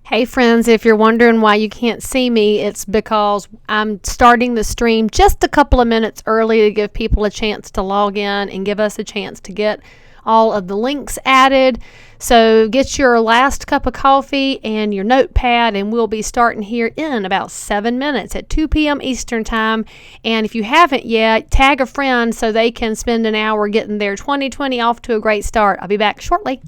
Hey friends, if you're wondering why you can't see me, it's because I'm starting the stream just a couple of minutes early to give people a chance to log in and give us a chance to get all of the links added. So get your last cup of coffee and your notepad, and we'll be starting here in about 7 minutes at 2 p.m. Eastern Time. And if you haven't yet, tag a friend so they can spend an hour getting their 2020 off to a great start. I'll be back shortly.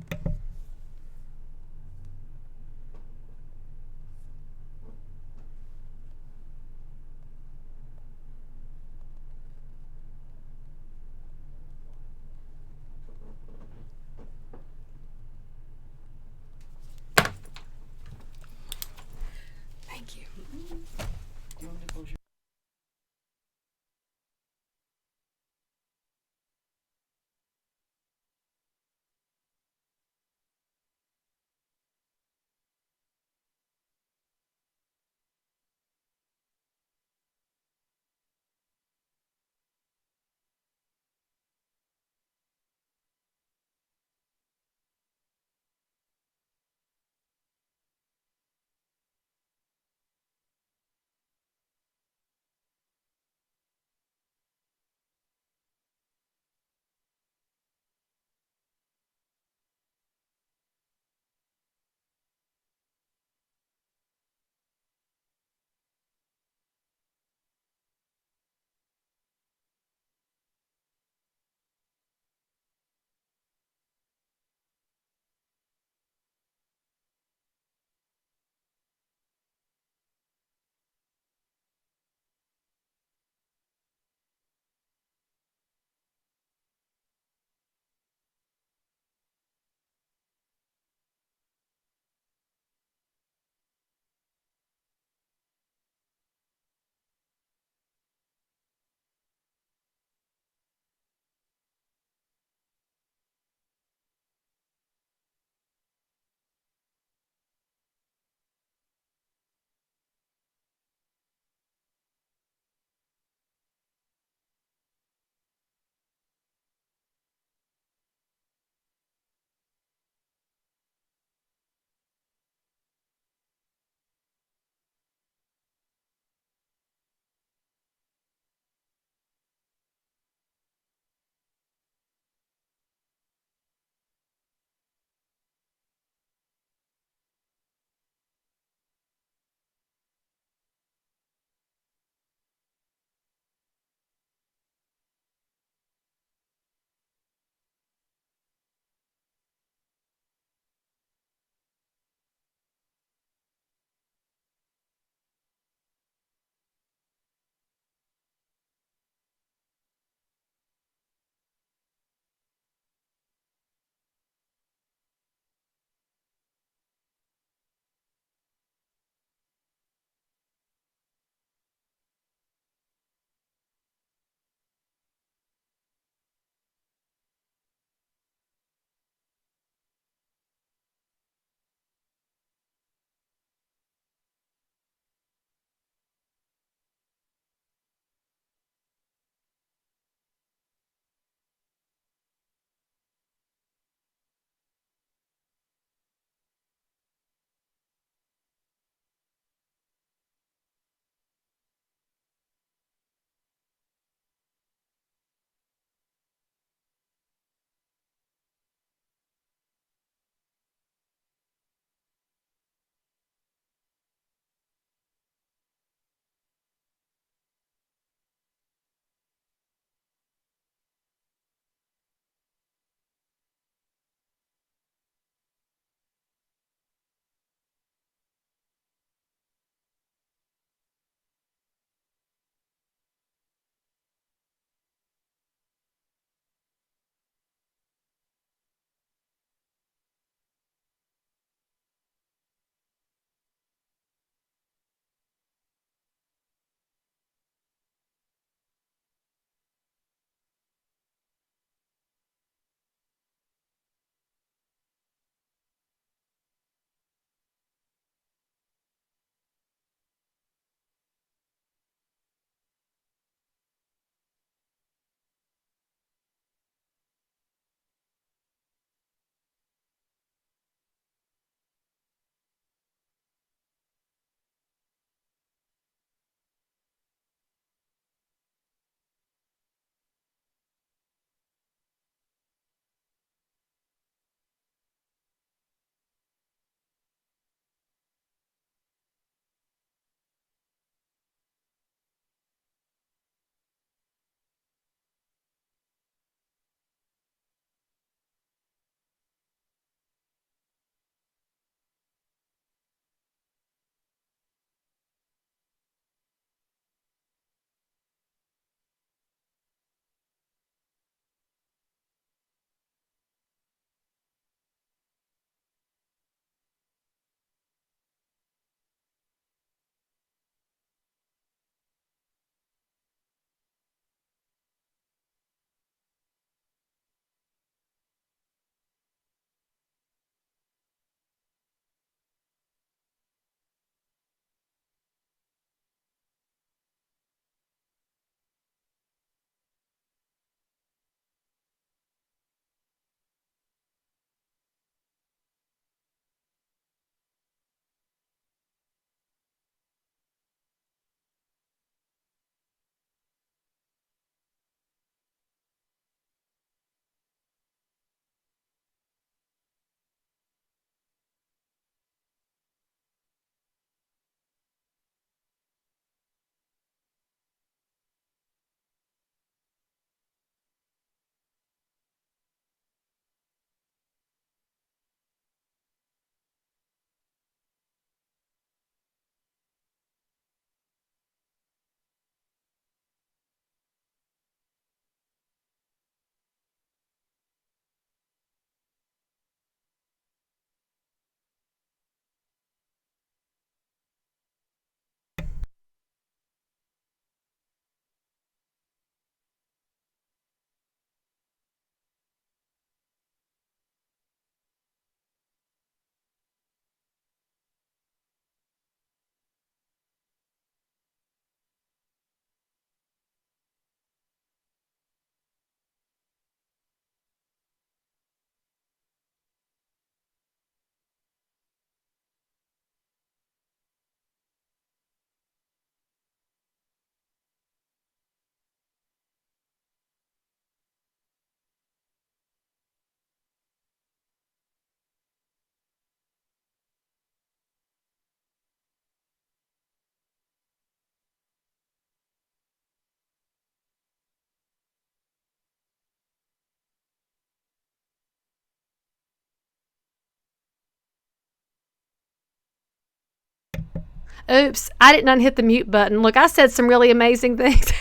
Oops, I didn't unhit the mute button. Look, I said some really amazing things.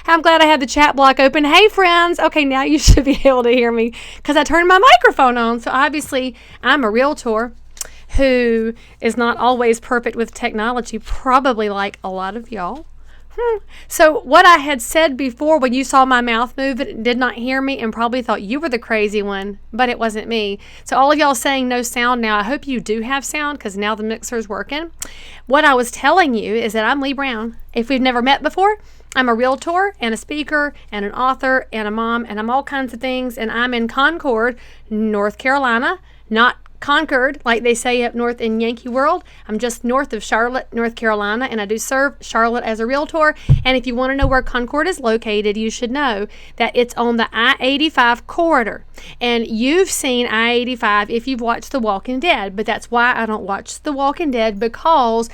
I'm glad I had the chat block open. Hey, friends. Okay, now you should be able to hear me because I turned my microphone on. So obviously, I'm a realtor who is not always perfect with technology, probably like a lot of y'all. So what I had said before, when you saw my mouth move and did not hear me and probably thought you were the crazy one, but it wasn't me. So all of y'all saying no sound now, I hope you do have sound because now the mixer's working. What I was telling you is that I'm Leigh Brown. If we've never met before, I'm a realtor and a speaker and an author and a mom, and I'm all kinds of things, and I'm in Concord, North Carolina, not Concord, like they say up north in Yankee World. I'm just north of Charlotte, North Carolina, and I do serve Charlotte as a realtor. And if you want to know where Concord is located, you should know that it's on the I-85 corridor. And you've seen I-85 if you've watched The Walking Dead, but that's why I don't watch The Walking Dead, because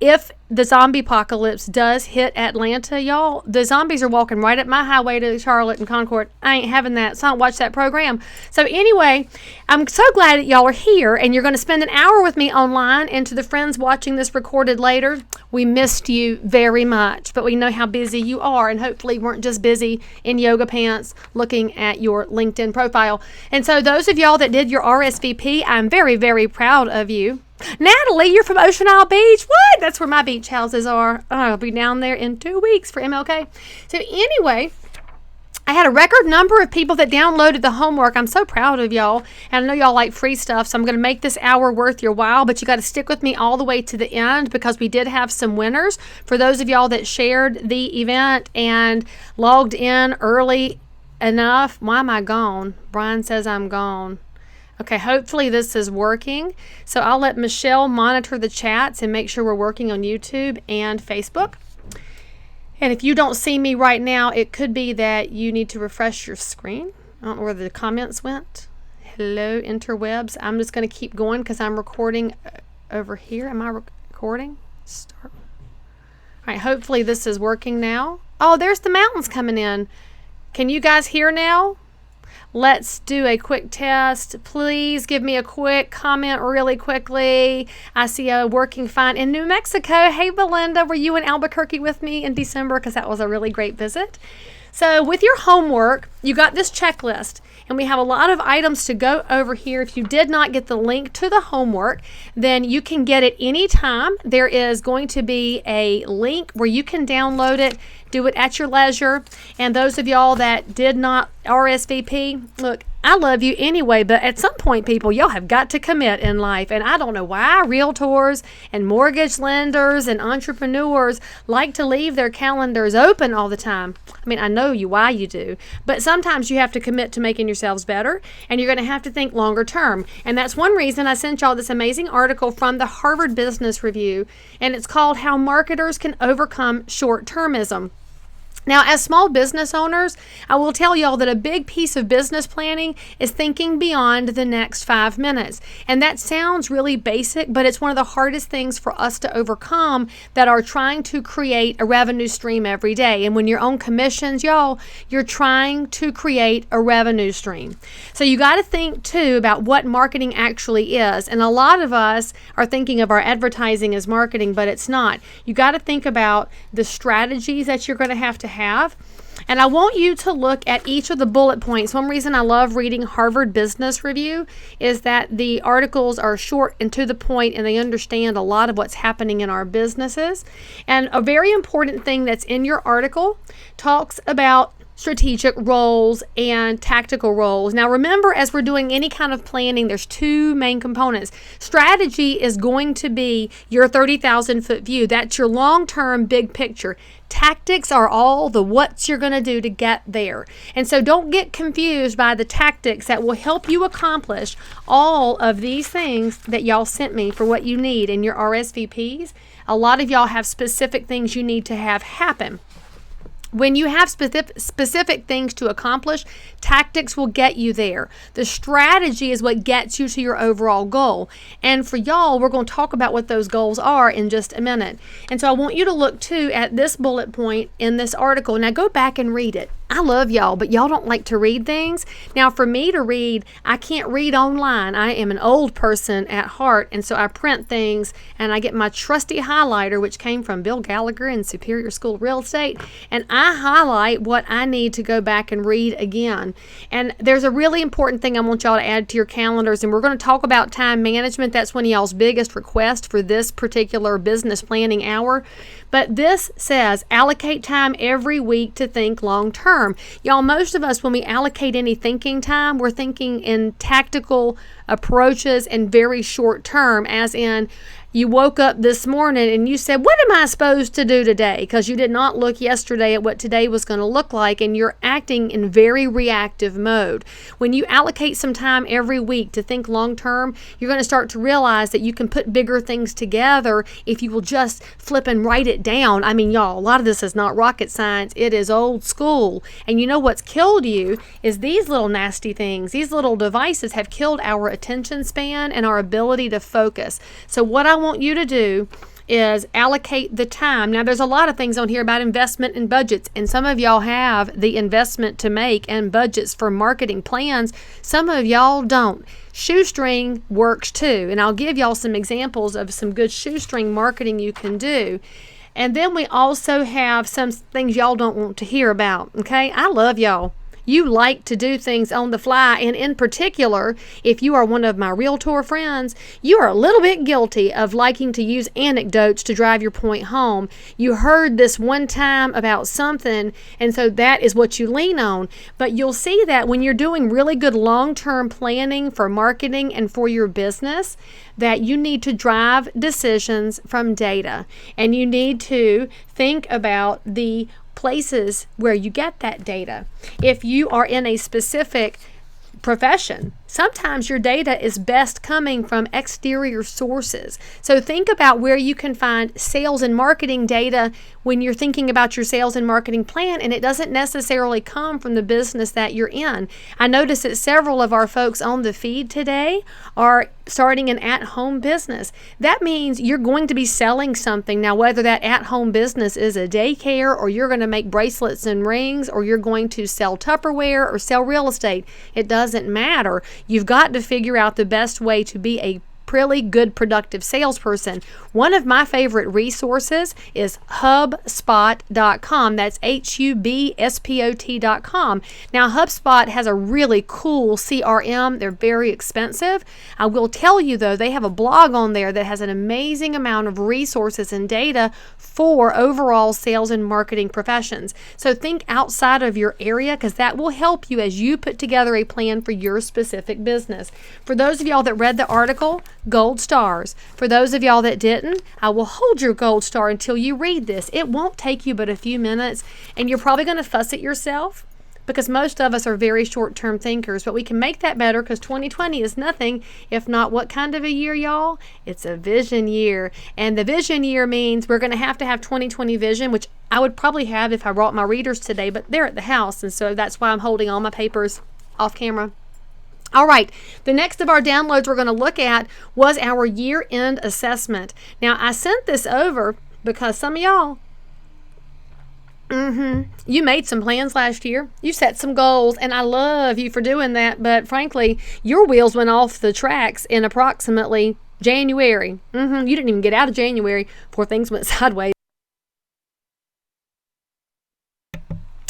if the zombie apocalypse does hit Atlanta, y'all, the zombies are walking right up my highway to Charlotte and Concord. I ain't having that, so I don't watch that program. So anyway, I'm so glad that y'all are here, and you're going to spend an hour with me online. And to the friends watching this recorded later, we missed you very much, but we know how busy you are, and hopefully you weren't just busy in yoga pants looking at your LinkedIn profile. And so those of y'all that did your RSVP, I'm very, very proud of you. Natalie, you're from Ocean Isle Beach. What? That's where my beach houses are. I'll be down there in 2 weeks for MLK. So anyway, I had a record number of people that downloaded the homework. I'm so proud of y'all. And I know y'all like free stuff, so I'm going to make this hour worth your while, but you got to stick with me all the way to the end because we did have some winners. For those of y'all that shared the event and logged in early enough. Why am I gone? Brian says I'm gone. Okay, hopefully this is working. So I'll let Michelle monitor the chats and make sure we're working on YouTube and Facebook. And if you don't see me right now, it could be that you need to refresh your screen. I don't know where the comments went. Hello, interwebs. I'm just going to keep going because I'm recording over here. Am I recording? Start. All right, hopefully this is working now. Oh, there's the mountains coming in. Can you guys hear now? Let's do a quick test. Please give me a quick comment really quickly. I see a working fine in New Mexico. Hey, Belinda, were you in Albuquerque with me in December? Because that was a really great visit. So with your homework, you got this checklist, and we have a lot of items to go over here. If you did not get the link to the homework, then you can get it anytime. There is going to be a link where you can download it, do it at your leisure. And those of y'all that did not RSVP, look, I love you anyway, but at some point, people, y'all have got to commit in life. And I don't know why realtors and mortgage lenders and entrepreneurs like to leave their calendars open all the time. I mean, I know why you do, but sometimes you have to commit to making yourselves better, and you're going to have to think longer term. And that's one reason I sent y'all this amazing article from the Harvard Business Review, and it's called How Marketers Can Overcome Short-Termism. Now, as small business owners, I will tell y'all that a big piece of business planning is thinking beyond the next 5 minutes. And that sounds really basic, but it's one of the hardest things for us to overcome that are trying to create a revenue stream every day. And when you're on commissions, y'all, you're trying to create a revenue stream. So you got to think too about what marketing actually is. And a lot of us are thinking of our advertising as marketing, but it's not. You got to think about the strategies that you're going to have. And I want you to look at each of the bullet points. One reason I love reading Harvard Business Review is that the articles are short and to the point, and they understand a lot of what's happening in our businesses. And a very important thing that's in your article talks about strategic roles and tactical roles. Now remember, as we're doing any kind of planning, there's two main components. Strategy is going to be your 30,000 foot view. That's your long-term big picture. Tactics are all the what's you're going to do to get there. And so don't get confused by the tactics that will help you accomplish all of these things that y'all sent me for what you need in your RSVPs. A lot of y'all have specific things you need to have happen. When you have specific things to accomplish, tactics will get you there. The strategy is what gets you to your overall goal. And for y'all, we're going to talk about what those goals are in just a minute. And so I want you to look too at this bullet point in this article. Now go back and read it. I love y'all, but y'all don't like to read things. Now, for me to read, I can't read online. I am an old person at heart, and so I print things, and I get my trusty highlighter, which came from Bill Gallagher in Superior School of Real Estate, and I highlight what I need to go back and read again. And there's a really important thing I want y'all to add to your calendars, and we're going to talk about time management. That's one of y'all's biggest requests for this particular business planning hour. But this says allocate time every week to think long term. Y'all, most of us, when we allocate any thinking time, we're thinking in tactical approaches and very short term, as in you woke up this morning and you said, what am I supposed to do today? Because you did not look yesterday at what today was going to look like, and you're acting in very reactive mode. When you allocate some time every week to think long term, you're going to start to realize that you can put bigger things together if you will just flip and write it down. I mean, y'all, a lot of this is not rocket science. It is old school. And you know what's killed you is these little nasty things. These little devices have killed our attention span and our ability to focus. So what I want you to do is allocate the time. Now, there's a lot of things on here about investment and budgets, and some of y'all have the investment to make and budgets for marketing plans. Some of y'all don't. Shoestring works too, and I'll give y'all some examples of some good shoestring marketing you can do. And then we also have some things y'all don't want to hear about, okay? I love y'all. You like to do things on the fly, and in particular, if you are one of my realtor friends, you are a little bit guilty of liking to use anecdotes to drive your point home. You heard this one time about something, and so that is what you lean on. But you'll see that when you're doing really good long-term planning for marketing and for your business, that you need to drive decisions from data, and you need to think about the places where you get that data. If you are in a specific profession, sometimes your data is best coming from exterior sources. So think about where you can find sales and marketing data when you're thinking about your sales and marketing plan, and it doesn't necessarily come from the business that you're in. I noticed that several of our folks on the feed today are starting an at-home business. That means you're going to be selling something. Now, whether that at-home business is a daycare, or you're going to make bracelets and rings, or you're going to sell Tupperware or sell real estate, it doesn't matter. You've got to figure out the best way to be a really good, productive salesperson. One of my favorite resources is HubSpot.com. That's HubSpot.com. Now, HubSpot has a really cool CRM. They're very expensive. I will tell you, though, they have a blog on there that has an amazing amount of resources and data for overall sales and marketing professions. So think outside of your area, because that will help you as you put together a plan for your specific business. For those of y'all that read the article, gold stars. For those of y'all that didn't, I will hold your gold star until you read this. It won't take you but a few minutes, and you're probably going to fuss at yourself because most of us are very short-term thinkers, but we can make that better because 2020 is nothing if not what kind of a year, y'all? It's a vision year, and the vision year means we're going to have 2020 vision, which I would probably have if I brought my readers today, but they're at the house, and so that's why I'm holding all my papers off camera. All right, the next of our downloads we're going to look at was our year-end assessment. Now, I sent this over because some of y'all, you made some plans last year. You set some goals, and I love you for doing that, but frankly, your wheels went off the tracks in approximately January. You didn't even get out of January before things went sideways.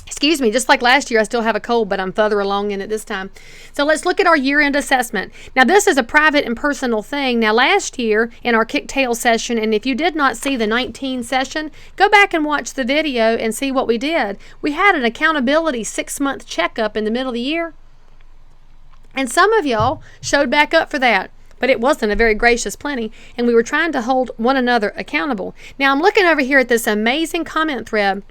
Excuse me, just like last year, I still have a cold, but I'm further along in it this time. So let's look at our year-end assessment. Now, this is a private and personal thing. Now, last year in our Kicktail session, and if you did not see the 19 session, go back and watch the video and see what we did. We had an accountability 6-month checkup in the middle of the year, and some of y'all showed back up for that. But it wasn't a very gracious plenty, and we were trying to hold one another accountable. Now, I'm looking over here at this amazing comment thread.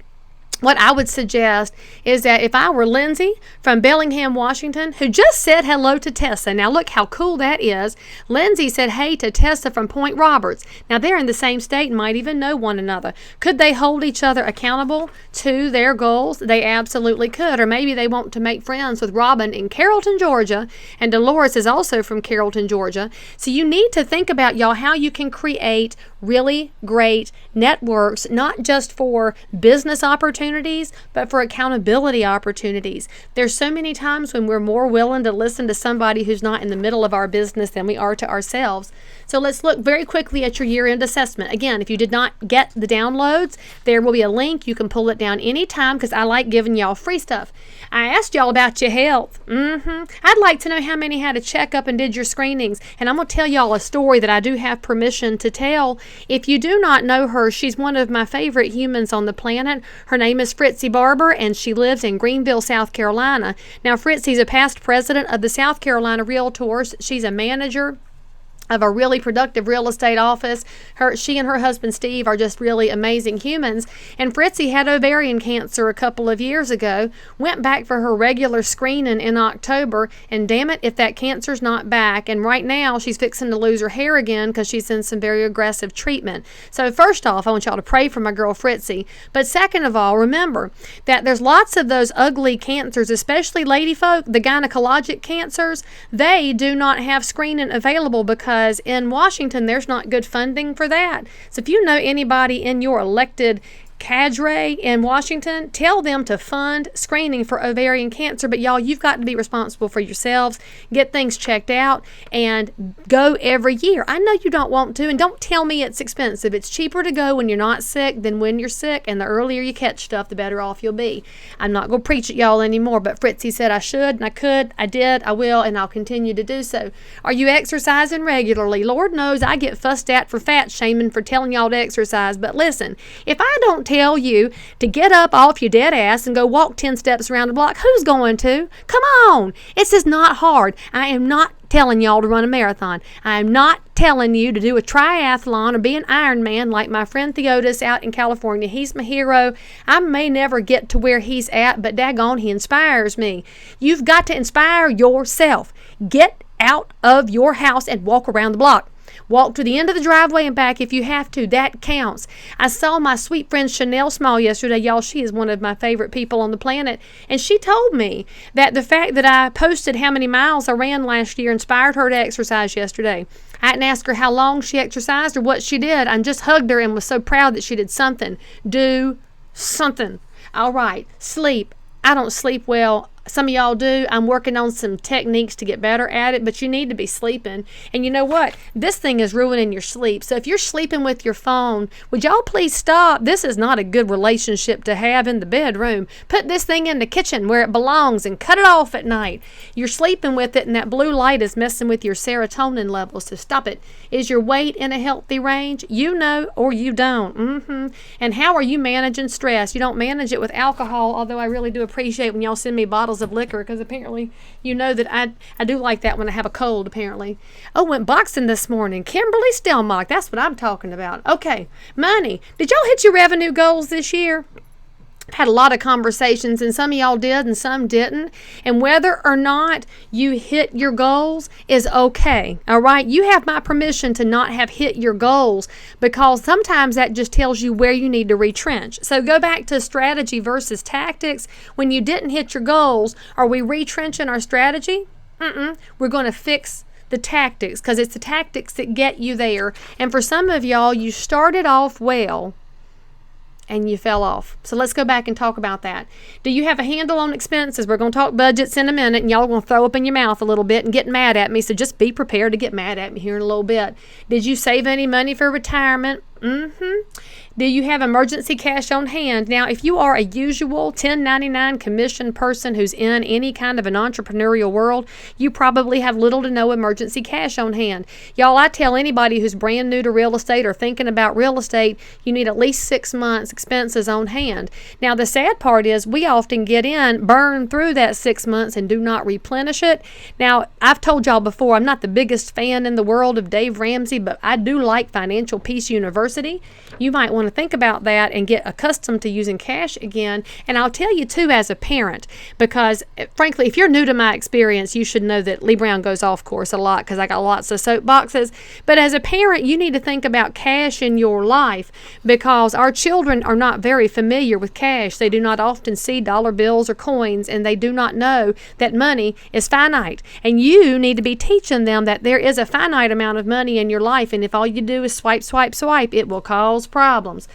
What I would suggest is that if I were Lindsay from Bellingham, Washington, who just said hello to Tessa. Now look how cool that is. Lindsay said hey to Tessa from Point Roberts. Now they're in the same state and might even know one another. Could they hold each other accountable to their goals? They absolutely could. Or maybe they want to make friends with Robin in Carrollton, Georgia, and Dolores is also from Carrollton, Georgia. So you need to think about, y'all, how you can create really great networks, not just for business opportunities, opportunities, but for accountability opportunities. There's so many times when we're more willing to listen to somebody who's not in the middle of our business than we are to ourselves. So let's look very quickly at your year-end assessment. Again, if you did not get the downloads, there will be a link. You can pull it down anytime because I like giving y'all free stuff. I asked y'all about your health. I'd like to know how many had a checkup and did your screenings. And I'm going to tell y'all a story that I do have permission to tell. If you do not know her, she's one of my favorite humans on the planet. Her name is Fritzy Barber, and she lives in Greenville, South Carolina. Now, Fritzy's a past president of the South Carolina Realtors. She's a manager of a really productive real estate office. She and her husband Steve are just really amazing humans. And Fritzy had ovarian cancer a couple of years ago, went back for her regular screening in October, and damn it if that cancer's not back. And right now she's fixing to lose her hair again because she's in some very aggressive treatment. So first off, I want y'all to pray for my girl Fritzy. But second of all, remember that there's lots of those ugly cancers, especially lady folk, the gynecologic cancers. They do not have screening available because in Washington, there's not good funding for that. So if you know anybody in your elected cadre in Washington, tell them to fund screening for ovarian cancer. But y'all, you've got to be responsible for yourselves, get things checked out, and go every year. I know you don't want to, and don't tell me it's expensive. It's cheaper to go when you're not sick than when you're sick, and the earlier you catch stuff, the better off you'll be. I'm not going to preach at y'all anymore, but Fritzy said I should, and I could, I did, I will, and I'll continue to do so. Are you exercising regularly? Lord knows I get fussed at for fat shaming for telling y'all to exercise, but listen, if I don't tell you to get up off your dead ass and go walk 10 steps around the block, who's going to? Come on. It's just not hard. I am not telling y'all to run a marathon. I am not telling you to do a triathlon or be an Ironman like my friend Theodis out in California. He's my hero. I may never get to where he's at, but daggone, he inspires me. You've got to inspire yourself. Get out of your house and walk around the block. Walk to the end of the driveway and back if you have to. That counts. I saw my sweet friend Chanel Small yesterday. Y'all, she is one of my favorite people on the planet. And she told me that the fact that I posted how many miles I ran last year inspired her to exercise yesterday. I didn't ask her how long she exercised or what she did. I just hugged her and was so proud that she did something. Do something. All right. Sleep. I don't sleep well. Some of y'all do. I'm working on some techniques to get better at it, but you need to be sleeping. And you know what? This thing is ruining your sleep. So if you're sleeping with your phone, would y'all please stop? This is not a good relationship to have in the bedroom. Put this thing in the kitchen where it belongs and cut it off at night. You're sleeping with it, and that blue light is messing with your serotonin levels, so stop it. Is your weight in a healthy range? You know or you don't. And how are you managing stress? You don't manage it with alcohol, although I really do appreciate when y'all send me bottles of liquor, because apparently you know that I do like that when I have a cold, apparently. Oh, went boxing this morning. Kimberly Stelmach, that's what I'm talking about. Okay, money. Did y'all hit your revenue goals this year? I've had a lot of conversations, and some of y'all did and some didn't. And whether or not you hit your goals is okay. All right? You have my permission to not have hit your goals, because sometimes that just tells you where you need to retrench. So go back to strategy versus tactics. When you didn't hit your goals, are we retrenching our strategy? We're going to fix the tactics, because it's the tactics that get you there. And for some of y'all, you started off well and you fell off. So let's go back and talk about that. Do you have a handle on expenses? We're going to talk budgets in a minute, and y'all are going to throw up in your mouth a little bit and get mad at me. So just be prepared to get mad at me here in a little bit. Did you save any money for retirement? Do you have emergency cash on hand? Now, if you are a usual 1099 commission person who's in any kind of an entrepreneurial world, you probably have little to no emergency cash on hand. Y'all, I tell anybody who's brand new to real estate or thinking about real estate, you need at least 6 months expenses on hand. Now, the sad part is we often get in, burn through that 6 months, and do not replenish it. Now, I've told y'all before, I'm not the biggest fan in the world of Dave Ramsey, but I do like Financial Peace University. You might want to think about that and get accustomed to using cash again. And I'll tell you too, as a parent, because frankly, if you're new to my experience, you should know that Lee Brown goes off course a lot because I got lots of soapboxes. But as a parent, you need to think about cash in your life, because our children are not very familiar with cash. They do not often see dollar bills or coins, and they do not know that money is finite. And you need to be teaching them that there is a finite amount of money in your life, and if all you do is swipe, swipe, swipe, It will cause problems.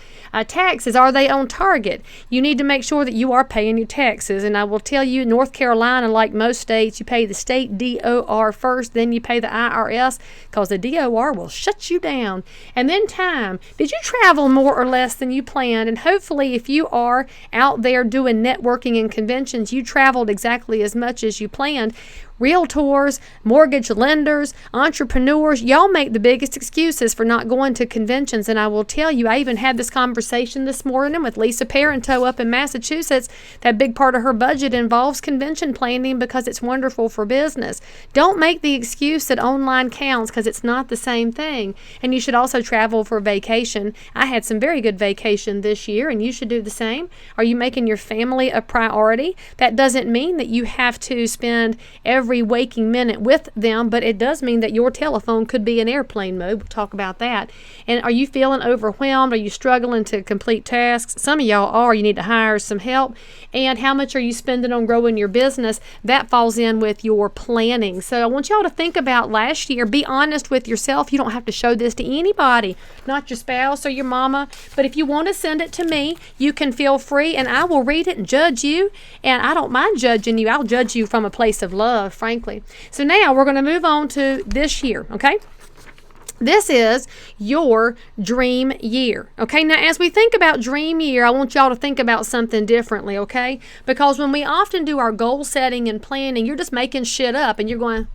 Taxes, are they on target? You need to make sure that you are paying your taxes. And I will tell you, North Carolina, like most states, you pay the state DOR first, then you pay the IRS, because the DOR will shut you down. And then time. Did you travel more or less than you planned? And hopefully, if you are out there doing networking and conventions, you traveled exactly as much as you planned. Realtors, mortgage lenders, entrepreneurs, y'all make the biggest excuses for not going to conventions. And I will tell you, I even had this conversation this morning with Lisa Parenteau up in Massachusetts. That big part of her budget involves convention planning because it's wonderful for business. Don't make the excuse that online counts, because it's not the same thing. And you should also travel for vacation. I had some very good vacation this year, and you should do the same. Are you making your family a priority? That doesn't mean that you have to spend every waking minute with them, but it does mean that your telephone could be in airplane mode. We'll talk about that. And are you feeling overwhelmed? Are you struggling to complete tasks? Some of y'all are. You need to hire some help. And how much are you spending on growing your business? That falls in with your planning. So I want y'all to think about last year. Be honest with yourself. You don't have to show this to anybody, not your spouse or your mama. But if you want to send it to me, you can feel free, and I will read it and judge you. And I don't mind judging you. I'll judge you from a place of love, frankly. So now we're going to move on to this year, okay? This is your dream year, okay? Now, as we think about dream year, I want y'all to think about something differently, okay? Because when we often do our goal setting and planning, you're just making shit up, and you're going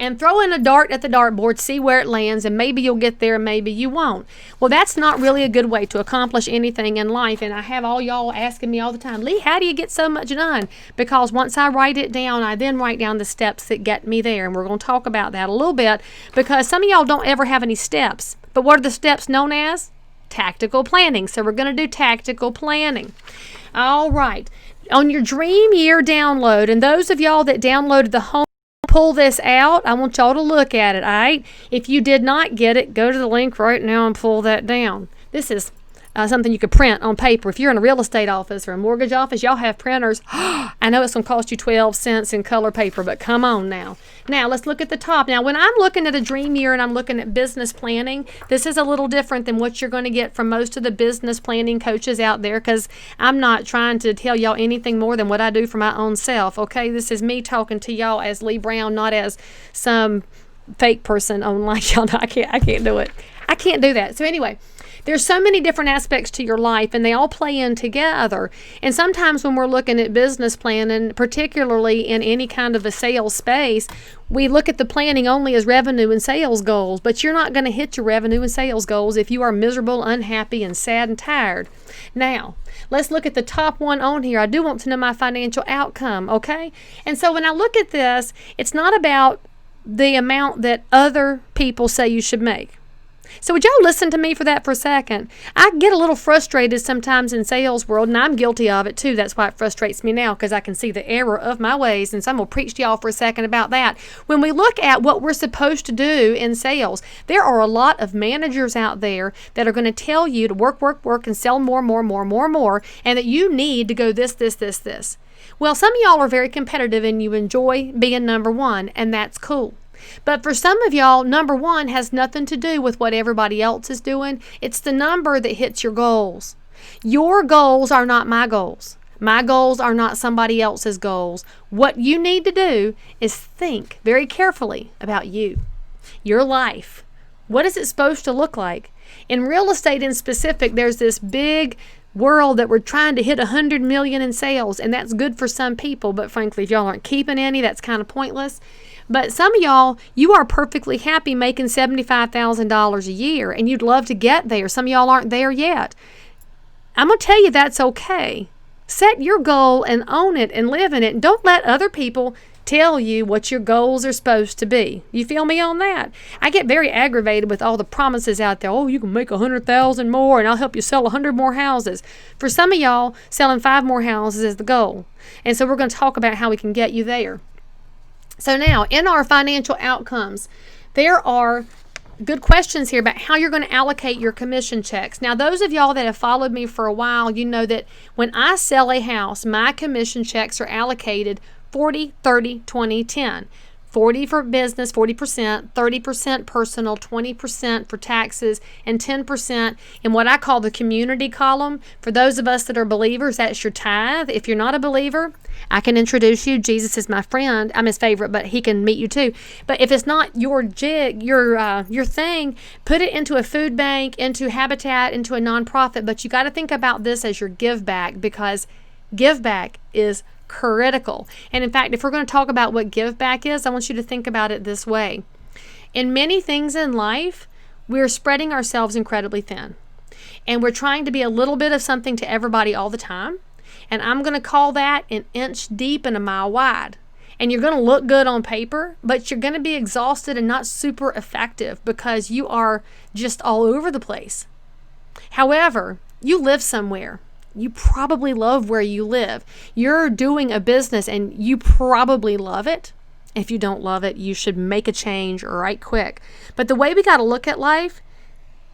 and throwing a dart at the dartboard, see where it lands, and maybe you'll get there and maybe you won't. Well, that's not really a good way to accomplish anything in life. And I have all y'all asking me all the time, Leigh, how do you get so much done? Because once I write it down, I then write down the steps that get me there. And we're going to talk about that a little bit, because some of y'all don't ever have any steps. But what are the steps known as? Tactical planning. So we're going to do tactical planning. All right. On your dream year download, and those of y'all that downloaded the home, pull this out, I want y'all to look at it, all right? If you did not get it, go to the link right now and pull that down. This is something you could print on paper. If you're in a real estate office or a mortgage office, y'all have printers. I know it's going to cost you 12 cents in color paper, but come on now. Now, let's look at the top. Now, when I'm looking at a dream year and I'm looking at business planning, this is a little different than what you're going to get from most of the business planning coaches out there, because I'm not trying to tell y'all anything more than what I do for my own self, okay? This is me talking to y'all as Leigh Brown, not as some fake person online. Y'all know I can't do it. I can't do that. So anyway, there's so many different aspects to your life, and they all play in together. And sometimes when we're looking at business planning, particularly in any kind of a sales space, we look at the planning only as revenue and sales goals. But you're not going to hit your revenue and sales goals if you are miserable, unhappy, and sad and tired. Now, let's look at the top one on here. I do want to know my financial outcome, okay? And so when I look at this, it's not about the amount that other people say you should make. So would y'all listen to me for that for a second? I get a little frustrated sometimes in sales world, and I'm guilty of it too. That's why it frustrates me now, because I can see the error of my ways. And so I'm going to preach to y'all for a second about that. When we look at what we're supposed to do in sales, there are a lot of managers out there that are going to tell you to work, and sell more, and that you need to go this. Well, some of y'all are very competitive and you enjoy being number one, and that's cool. But for some of y'all, number one has nothing to do with what everybody else is doing. It's the number that hits your goals. Your goals are not my goals. My goals are not somebody else's goals. What you need to do is think very carefully about you, your life. What is it supposed to look like? In real estate in specific, there's this big world that we're trying to hit 100 million in sales, and that's good for some people, but frankly, if y'all aren't keeping any, that's kind of pointless. But some of y'all, you are perfectly happy making $75,000 a year, and you'd love to get there. Some of y'all aren't there yet. I'm going to tell you that's okay. Set your goal and own it and live in it, and don't let other people tell you what your goals are supposed to be. You feel me on that? I get very aggravated with all the promises out there. Oh, you can make 100,000 more, and I'll help you sell 100 more houses. For some of y'all, selling 5 more houses is the goal. And so we're going to talk about how we can get you there. So now, in our financial outcomes, there are good questions here about how you're going to allocate your commission checks. Now, those of y'all that have followed me for a while, you know that when I sell a house, my commission checks are allocated 40, 30, 20, 10. 40 for business, 40%, 30% personal, 20% for taxes, and 10% in what I call the community column. For those of us that are believers, that's your tithe. If you're not a believer, I can introduce you. Jesus is my friend. I'm his favorite, but he can meet you too. But if it's not your jig, your thing, put it into a food bank, into Habitat, into a nonprofit. But you got to think about this as your give back, because give back is critical. And in fact, if we're going to talk about what give back is, I want you to think about it this way. In many things in life, we're spreading ourselves incredibly thin. And we're trying to be a little bit of something to everybody all the time. And I'm going to call that an inch deep and a mile wide. And you're going to look good on paper, but you're going to be exhausted and not super effective because you are just all over the place. However, you live somewhere. You probably love where you live. You're doing a business and you probably love it. If you don't love it, you should make a change right quick. But the way we got to look at life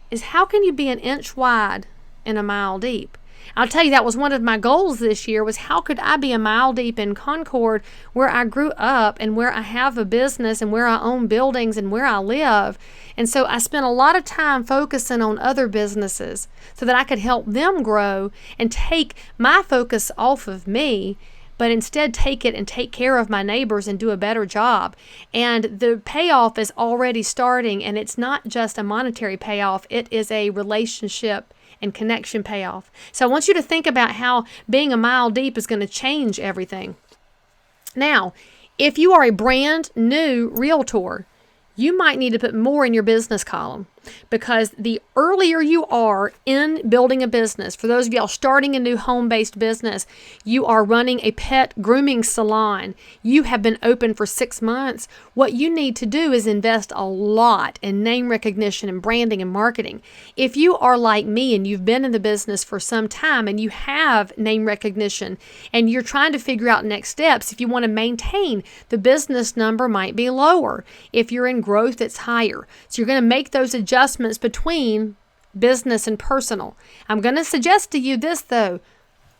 is, how can you be an inch wide and a mile deep? I'll tell you, that was one of my goals this year, was how could I be a mile deep in Concord, where I grew up and where I have a business and where I own buildings and where I live. And so I spent a lot of time focusing on other businesses so that I could help them grow and take my focus off of me, but instead take it and take care of my neighbors and do a better job. And the payoff is already starting, and it's not just a monetary payoff, it is a relationship and connection payoff. So I want you to think about how being a mile deep is going to change everything. Now, if you are a brand new realtor, you might need to put more in your business column, because the earlier you are in building a business, for those of y'all starting a new home-based business, you are running a pet grooming salon, you have been open for 6 months, what you need to do is invest a lot in name recognition and branding and marketing. If you are like me and you've been in the business for some time and you have name recognition and you're trying to figure out next steps, if you want to maintain, the business number might be lower. If you're in growth, it's higher. So you're going to make those adjustments between business and personal. I'm going to suggest to you this though.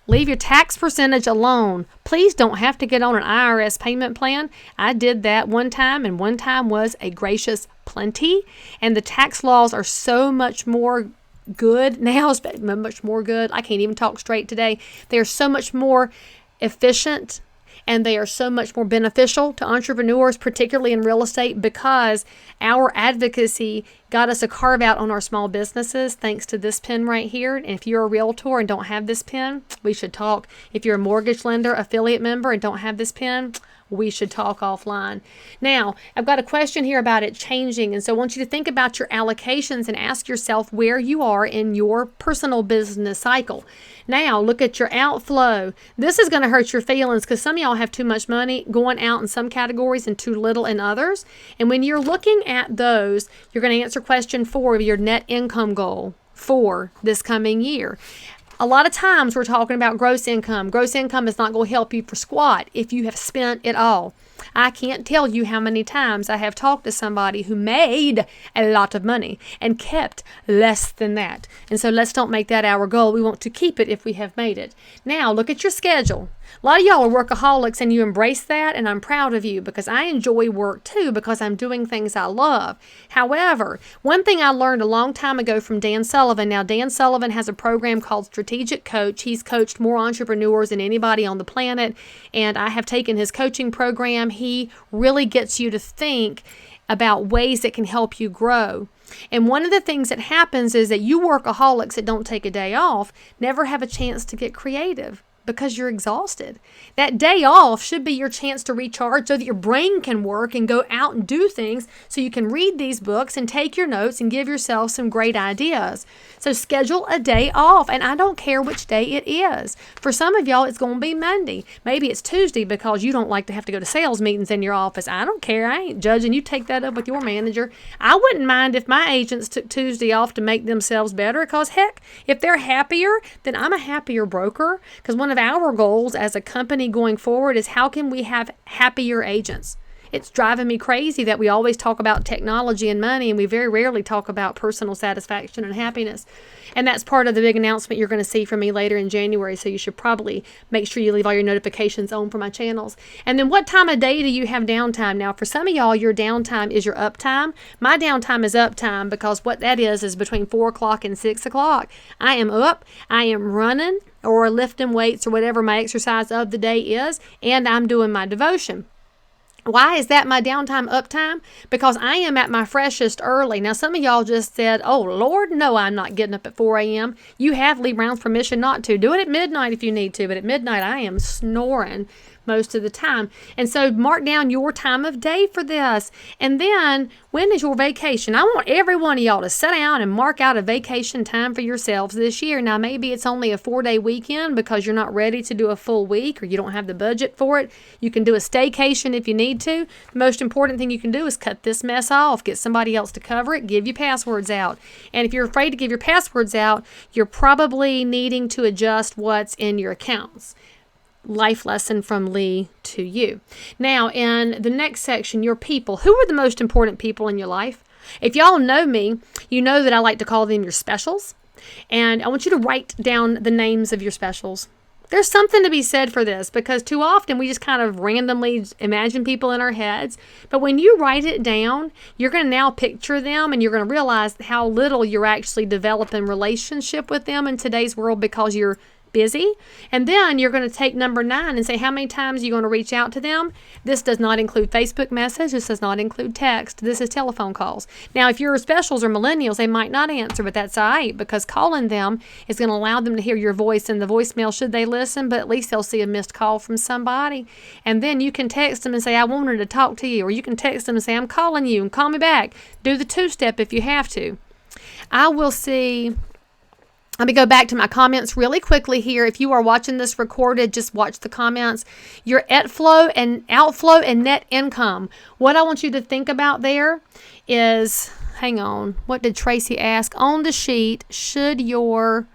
Leave your tax percentage alone. Please don't have to get on an IRS payment plan. I did that one time, and one time was a gracious plenty. And the tax laws are so much more good now, much more good. I can't even talk straight today. They are so much more efficient, and they are so much more beneficial to entrepreneurs, particularly in real estate, because our advocacy got us a carve out on our small businesses thanks to this pen right here. And if you're a realtor and don't have this pen, we should talk. If you're a mortgage lender, affiliate member, and don't have this pen, we should talk offline. Now, I've got a question here about it changing. And so I want you to think about your allocations and ask yourself where you are in your personal business cycle. Now, look at your outflow. This is going to hurt your feelings, because some of y'all have too much money going out in some categories and too little in others. And when you're looking at those, you're going to answer question 4 of your net income goal for this coming year. A lot of times we're talking about gross income. Gross income is not going to help you for squat if you have spent it all. I can't tell you how many times I have talked to somebody who made a lot of money and kept less than that. And so let's don't make that our goal. We want to keep it if we have made it. Now, look at your schedule. A lot of y'all are workaholics and you embrace that, and I'm proud of you, because I enjoy work too, because I'm doing things I love. However, one thing I learned a long time ago from Dan Sullivan. Now, Dan Sullivan has a program called Strategic Coach. He's coached more entrepreneurs than anybody on the planet, and I have taken his coaching program. He really gets you to think about ways that can help you grow. And one of the things that happens is that you workaholics that don't take a day off never have a chance to get creative, because you're exhausted. That day off should be your chance to recharge so that your brain can work and go out and do things, so you can read these books and take your notes and give yourself some great ideas. So schedule a day off, and I don't care which day it is. For some of y'all, it's going to be Monday. Maybe it's Tuesday because you don't like to have to go to sales meetings in your office. I don't care. I ain't judging. You take that up with your manager. I wouldn't mind if my agents took Tuesday off to make themselves better, because heck, if they're happier, then I'm a happier broker. Because one of our goals as a company going forward is, how can we have happier agents? It's driving me crazy that we always talk about technology and money, and we very rarely talk about personal satisfaction and happiness. And that's part of the big announcement you're going to see from me later in January, so you should probably make sure you leave all your notifications on for my channels. And then what time of day do you have downtime? Now, for some of y'all, your downtime is your uptime. My downtime is uptime because what that is between 4 o'clock and 6 o'clock. I am up, I am running or lifting weights or whatever my exercise of the day is, and I'm doing my devotion. Why is that my downtime uptime? Because I am at my freshest early. Now, some of y'all just said, oh, Lord, no, I'm not getting up at 4 a.m. You have Leigh Brown's permission not to. Do it at midnight if you need to, but at midnight I am snoring most of the time. And so mark down your time of day for this. And then, when is your vacation? I want every one of y'all to sit down and mark out a vacation time for yourselves this year. Now, maybe it's only a 4-day weekend because you're not ready to do a full week or you don't have the budget for it. You can do a staycation if you need to. The most important thing you can do is cut this mess off. Get somebody else to cover it. Give your passwords out. And if you're afraid to give your passwords out, you're probably needing to adjust what's in your accounts. Life lesson from Leigh to you. Now, in the next section, your people. Who are the most important people in your life? If y'all know me, you know that I like to call them your specials. And I want you to write down the names of your specials. There's something to be said for this because too often we just kind of randomly imagine people in our heads. But when you write it down, you're going to now picture them and you're going to realize how little you're actually developing relationship with them in today's world because you're busy. And then you're going to take number 9 and say, how many times are you going to reach out to them? This does not include Facebook message. This does not include text. This is telephone calls. Now, if your specials are millennials, they might not answer, but that's all right because calling them is going to allow them to hear your voice in the voicemail should they listen, but at least they'll see a missed call from somebody. And then you can text them and say, I wanted to talk to you. Or you can text them and say, I'm calling you and call me back. Do the 2-step if you have to. I will see... Let me go back to my comments really quickly here. If you are watching this recorded, just watch the comments. Your outflow and net income. What I want you to think about there is, hang on, what did Tracy ask? On the sheet, should your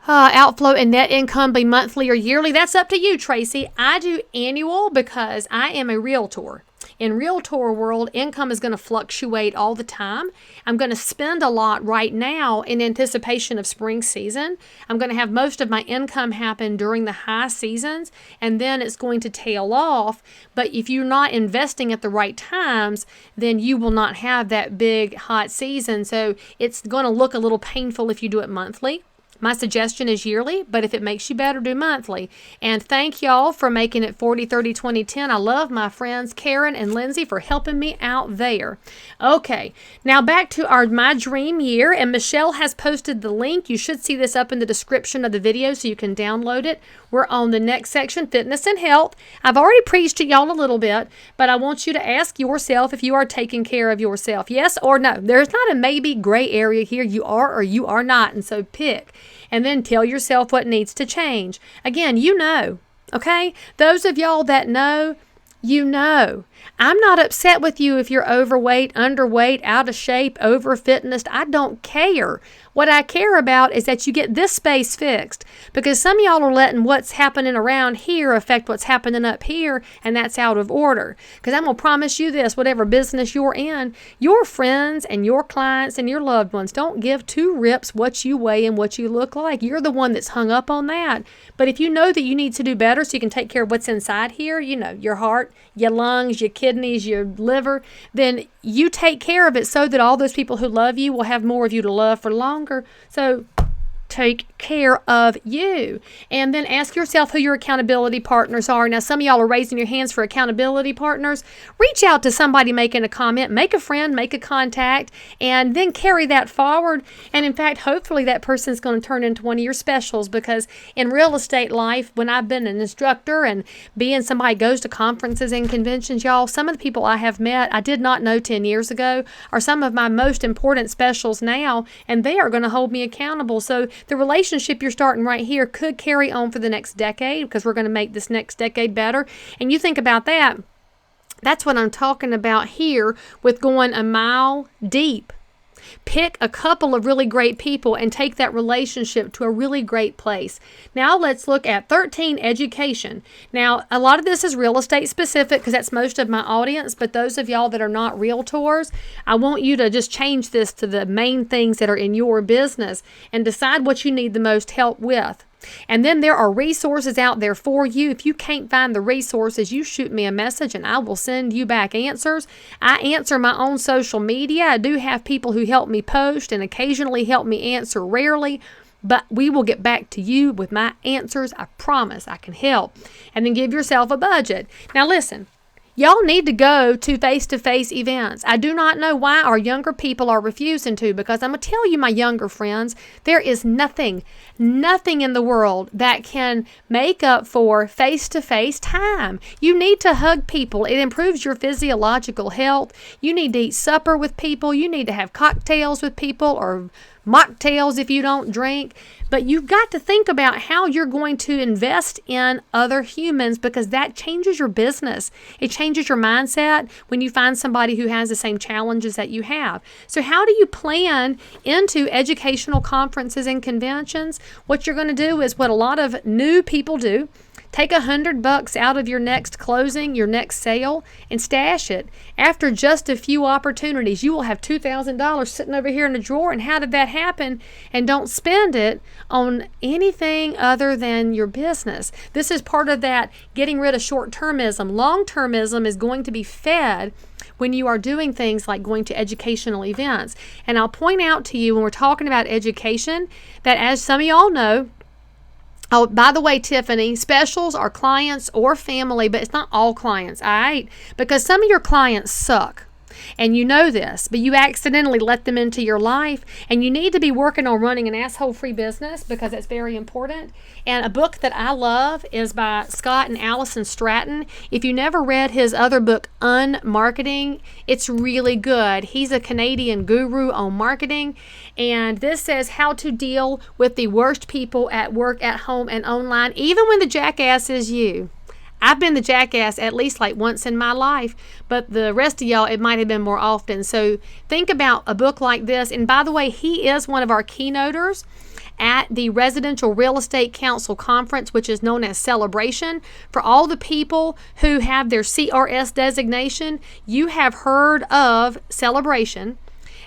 outflow and net income be monthly or yearly? That's up to you, Tracy. I do annual because I am a realtor. In realtor world, income is going to fluctuate all the time. I'm going to spend a lot right now in anticipation of spring season. I'm going to have most of my income happen during the high seasons, and then it's going to tail off. But if you're not investing at the right times, then you will not have that big hot season. So it's going to look a little painful if you do it monthly. My suggestion is yearly, but if it makes you better, do monthly. And thank y'all for making it 40, 30, 20, 10. I love my friends Karen and Lindsay for helping me out there. Okay, now back to my dream year, and Michelle has posted the link. You should see this up in the description of the video so you can download it. We're on the next section, fitness and health. I've already preached to y'all a little bit, but I want you to ask yourself if you are taking care of yourself. Yes or no. There's not a maybe gray area here. You are or you are not, and so pick. And then tell yourself what needs to change. Again, you know, okay? Those of y'all that know, you know. I'm not upset with you if you're overweight, underweight, out of shape, over fitness. I don't care. What I care about is that you get this space fixed, because some of y'all are letting what's happening around here affect what's happening up here, and that's out of order. Because I'm going to promise you this, whatever business you're in, your friends and your clients and your loved ones don't give 2 rips what you weigh and what you look like. You're the one that's hung up on that. But if you know that you need to do better so you can take care of what's inside here, you know, your heart, your lungs, your kidneys, your liver, then you take care of it so that all those people who love you will have more of you to love for longer. So take care of you. And then ask yourself who your accountability partners are. Now, some of y'all are raising your hands for accountability partners. Reach out to somebody making a comment, make a friend, make a contact, and then carry that forward. And in fact, hopefully that person is going to turn into one of your specials, because in real estate life, when I've been an instructor and being somebody who goes to conferences and conventions, y'all, some of the people I have met I did not know 10 years ago are some of my most important specials now, and they are going to hold me accountable. So the relationship you're starting right here could carry on for the next decade, because we're going to make this next decade better. And you think about that. That's what I'm talking about here with going a mile deep. Pick a couple of really great people and take that relationship to a really great place. Now let's look at 13, education. Now, a lot of this is real estate specific because that's most of my audience, but those of y'all that are not realtors, I want you to just change this to the main things that are in your business and decide what you need the most help with. And then there are resources out there for you. If you can't find the resources, you shoot me a message and I will send you back answers. I answer my own social media. I do have people who help me post and occasionally help me answer, rarely, but we will get back to you with my answers. I promise I can help. And then give yourself a budget. Now listen. Y'all need to go to face-to-face events. I do not know why our younger people are refusing to, because I'm going to tell you, my younger friends, there is nothing in the world that can make up for face-to-face time. You need to hug people. It improves your physiological health. You need to eat supper with people. You need to have cocktails with people, or mocktails if you don't drink. But you've got to think about how you're going to invest in other humans, because that changes your business. It changes your mindset when you find somebody who has the same challenges that you have. So how do you plan into educational conferences and conventions? What you're going to do is what a lot of new people do. Take $100 out of your next closing, your next sale, and stash it. After just a few opportunities, you will have $2,000 sitting over here in the drawer. And how did that happen? And don't spend it on anything other than your business. This is part of that getting rid of short-termism. Long-termism is going to be fed when you are doing things like going to educational events. And I'll point out to you when we're talking about education that, as some of y'all know, oh, by the way, Tiffany, specials are clients or family, but it's not all clients, all right? Because some of your clients suck. And you know this, but you accidentally let them into your life, and you need to be working on running an asshole-free business, because it's very important. And a book that I love is by Scott and Allison Stratton. If you never read his other book, Unmarketing, it's really good. He's a Canadian guru on marketing, and this says how to deal with the worst people at work, at home, and online, even when the jackass is you. I've been the jackass at least like once in my life, but the rest of y'all, it might have been more often. So think about a book like this. And by the way, he is one of our keynoters at the Residential Real Estate Council Conference, which is known as Celebration. For all the people who have their CRS designation, you have heard of Celebration.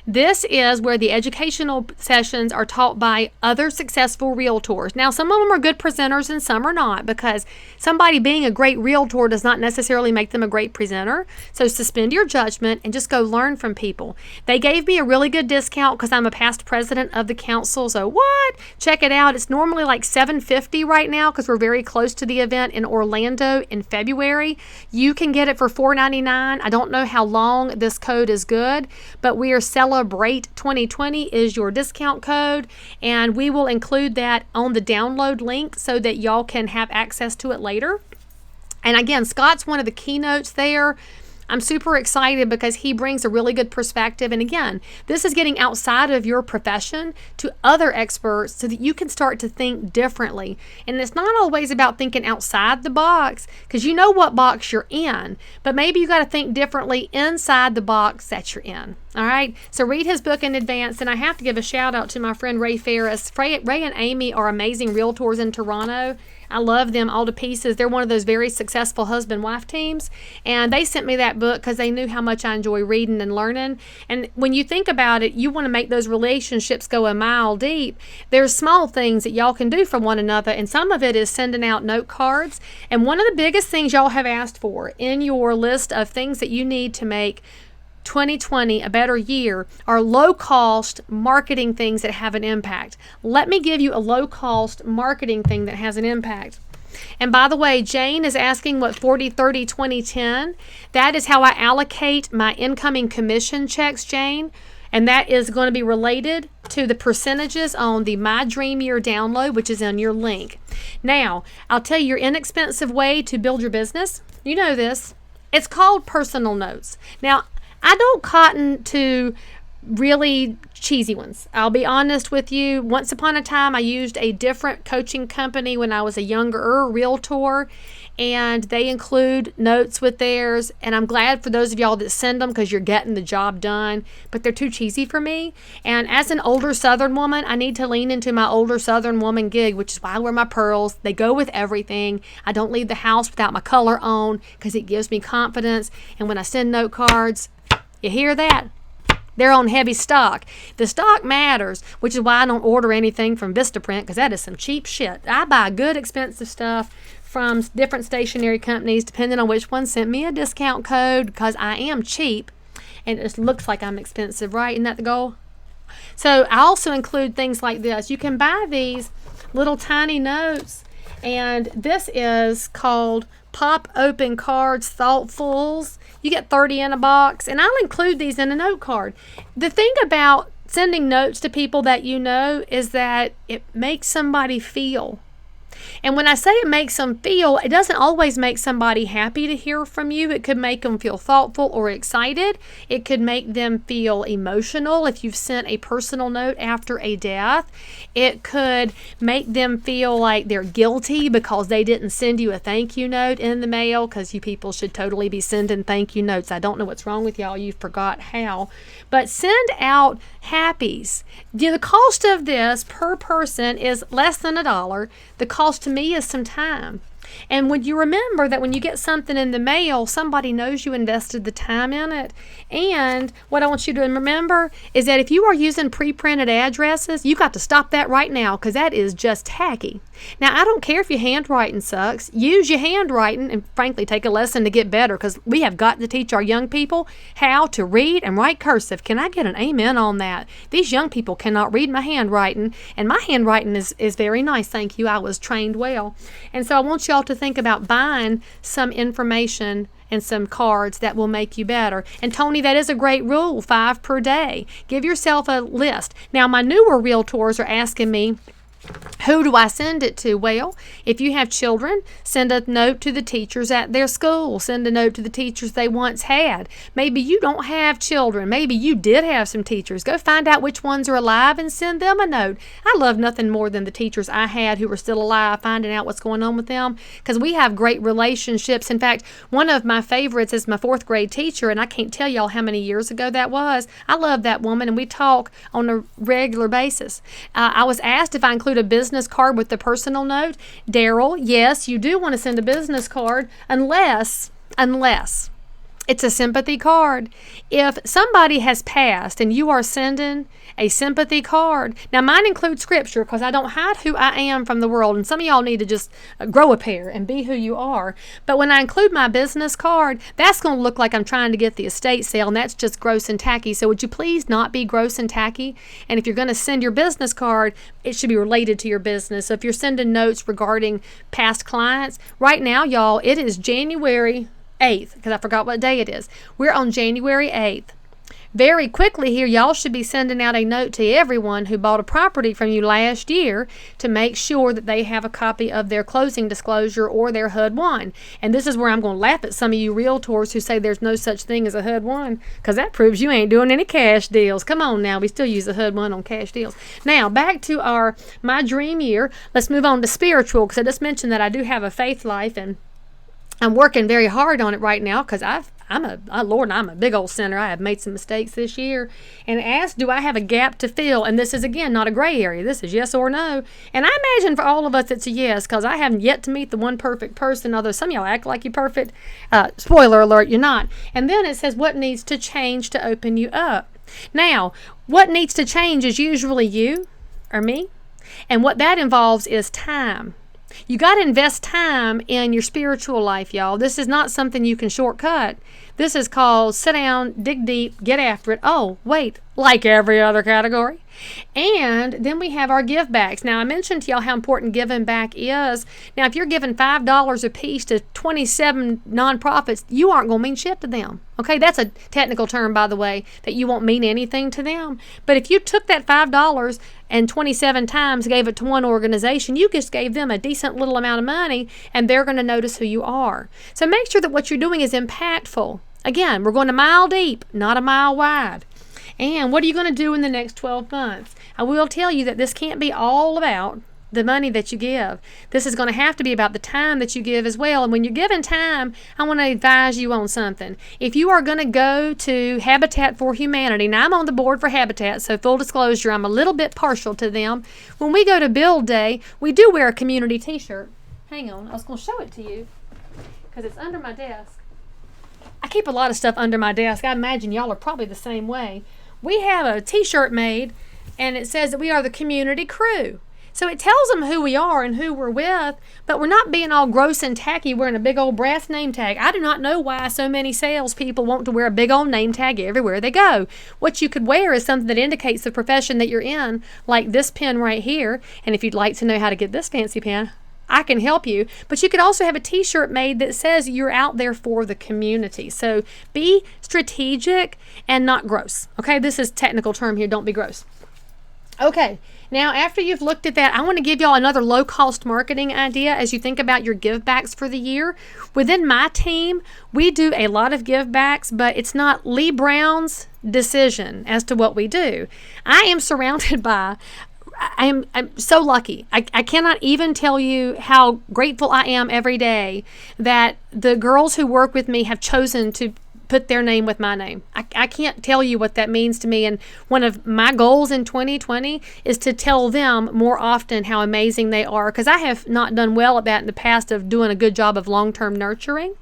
This is where the educational sessions are taught by other successful realtors. Now, some of them are good presenters and some are not, because somebody being a great realtor does not necessarily make them a great presenter. So suspend your judgment and just go learn from people. They gave me a really good discount because I'm a past president of the council. So what? Check it out. It's normally like $750 right now because we're very close to the event in Orlando in February. You can get it for $4.99. I don't know how long this code is good, but we are KICKTAIL2020 is your discount code, and we will include that on the download link so that y'all can have access to it later. And again, Scott's one of the keynotes there. I'm super excited because he brings a really good perspective. And again, this is getting outside of your profession to other experts so that you can start to think differently. And it's not always about thinking outside the box, because you know what box you're in, but maybe you got to think differently inside the box that you're in. All right, so read his book in advance. And I have to give a shout out to my friend Ray Ferris. Ray and Amy are amazing realtors in Toronto. I love them all to pieces. They're one of those very successful husband-wife teams, and they sent me that book because they knew how much I enjoy reading and learning. And when you think about it, you want to make those relationships go a mile deep. There's small things that y'all can do for one another, and some of it is sending out note cards. And one of the biggest things y'all have asked for in your list of things that you need to make 2020 a better year are low-cost marketing things that have an impact. Let me give you a low-cost marketing thing that has an impact. And by the way, Jane is asking what 40-30-20-10. That is how I allocate my incoming commission checks, Jane. And that is going to be related to the percentages on the My Dream Year download, which is on your link. Now, I'll tell you your inexpensive way to build your business. You know this. It's called personal notes. Now, I don't cotton to really cheesy ones. I'll be honest with you. Once upon a time, I used a different coaching company when I was a younger realtor, and they include notes with theirs. And I'm glad for those of y'all that send them because you're getting the job done, but they're too cheesy for me. And as an older Southern woman, I need to lean into my older Southern woman gig, which is why I wear my pearls. They go with everything. I don't leave the house without my color on because it gives me confidence. And when I send note cards, you hear that? They're on heavy stock. The stock matters, which is why I don't order anything from Vistaprint because that is some cheap shit. I buy good, expensive stuff from different stationery companies, depending on which one sent me a discount code, because I am cheap and it just looks like I'm expensive, right? Isn't that the goal? So I also include things like this. You can buy these little tiny notes, and this is called Pop Open Cards Thoughtfuls. You get 30 in a box, and I'll include these in a note card. The thing about sending notes to people that you know is that it makes somebody feel. And when I say it makes them feel, it doesn't always make somebody happy to hear from you. It could make them feel thoughtful or excited. It could make them feel emotional if you've sent a personal note after a death. It could make them feel like they're guilty because they didn't send you a thank you note in the mail, because you people should totally be sending thank you notes. I don't know what's wrong with y'all. You forgot how. But send out happies. The cost of this per person is less than $1. The cost to me is some time. And would you remember that when you get something in the mail, somebody knows you invested the time in it? And what I want you to remember is that if you are using pre-printed addresses, you got to stop that right now, because that is just tacky. Now, I don't care if your handwriting sucks. Use your handwriting and, frankly, take a lesson to get better, because we have got to teach our young people how to read and write cursive. Can I get an amen on that? These young people cannot read my handwriting, and my handwriting is very nice, thank you. I was trained well. And so I want y'all to think about buying some information and some cards that will make you better. And Tony, that is a great rule, 5 per day. Give yourself a list. Now, my newer realtors are asking me, who do I send it to? Well, if you have children, send a note to the teachers at their school. Send a note to the teachers they once had. Maybe you don't have children. Maybe you did have some teachers. Go find out which ones are alive and send them a note. I love nothing more than the teachers I had who were still alive, finding out what's going on with them, because we have great relationships. In fact, one of my favorites is my 4th grade teacher, and I can't tell y'all how many years ago that was. I love that woman, and we talk on a regular basis. I was asked if I include a business card with the personal note. Daryl, yes, you do want to send a business card unless it's a sympathy card. If somebody has passed and you are sending a sympathy card, now mine includes scripture because I don't hide who I am from the world, and some of y'all need to just grow a pair and be who you are. But when I include my business card, that's going to look like I'm trying to get the estate sale, and that's just gross and tacky. So would you please not be gross and tacky? And if you're going to send your business card, it should be related to your business. So if you're sending notes regarding past clients, right now, y'all, it is January 8th, because I forgot what day it is. We're on January 8th. Very quickly here, y'all should be sending out a note to everyone who bought a property from you last year to make sure that they have a copy of their closing disclosure or their HUD-1. And this is where I'm going to laugh at some of you realtors who say there's no such thing as a HUD-1, because that proves you ain't doing any cash deals. Come on now, we still use a HUD-1 on cash deals. Now, back to my dream year. Let's move on to spiritual, because I just mentioned that I do have a faith life, and I'm working very hard on it right now, because I'm a big old sinner. I have made some mistakes this year. And asked, do I have a gap to fill? And this is, again, not a gray area. This is yes or no. And I imagine for all of us it's a yes, because I haven't yet to meet the one perfect person, although some of y'all act like you're perfect. Spoiler alert, you're not. And then it says what needs to change to open you up. Now, what needs to change is usually you or me. And what that involves is time. You got to invest time in your spiritual life, y'all. This is not something you can shortcut. This is called sit down, dig deep, get after it. Oh, wait, like every other category. And then we have our give backs. Now, I mentioned to y'all how important giving back is. Now, if you're giving $5 a piece to 27 nonprofits, you aren't going to mean shit to them. Okay, that's a technical term, by the way, that you won't mean anything to them. But if you took that $5 and 27 times gave it to one organization, you just gave them a decent little amount of money, and they're going to notice who you are. So make sure that what you're doing is impactful. Again, we're going a mile deep, not a mile wide. And what are you going to do in the next 12 months? I will tell you that this can't be all about the money that you give. This is going to have to be about the time that you give as well. And when you're giving time, I want to advise you on something. If you are going to go to Habitat for Humanity, now I'm on the board for Habitat, so full disclosure, I'm a little bit partial to them. When we go to Build Day, we do wear a community t-shirt. Hang on, I was going to show it to you because it's under my desk. I keep a lot of stuff under my desk. I imagine y'all are probably the same way. We have a t-shirt made and it says that we are the community crew. So it tells them who we are and who we're with, but we're not being all gross and tacky wearing a big old brass name tag. I do not know why so many salespeople want to wear a big old name tag everywhere they go. What you could wear is something that indicates the profession that you're in, like this pen right here. And if you'd like to know how to get this fancy pen, I can help you. But you could also have a t-shirt made that says you're out there for the community. So be strategic and not gross. Okay, this is technical term here. Don't be gross. Okay, now after you've looked at that, I want to give y'all another low-cost marketing idea as you think about your give-backs for the year. Within my team, we do a lot of give-backs, but it's not Leigh Brown's decision as to what we do. I am surrounded by I'm so lucky. I cannot even tell you how grateful I am every day that the girls who work with me have chosen to put their name with my name. I can't tell you what that means to me. And one of my goals in 2020 is to tell them more often how amazing they are, because I have not done well at that in the past of doing a good job of long-term nurturing.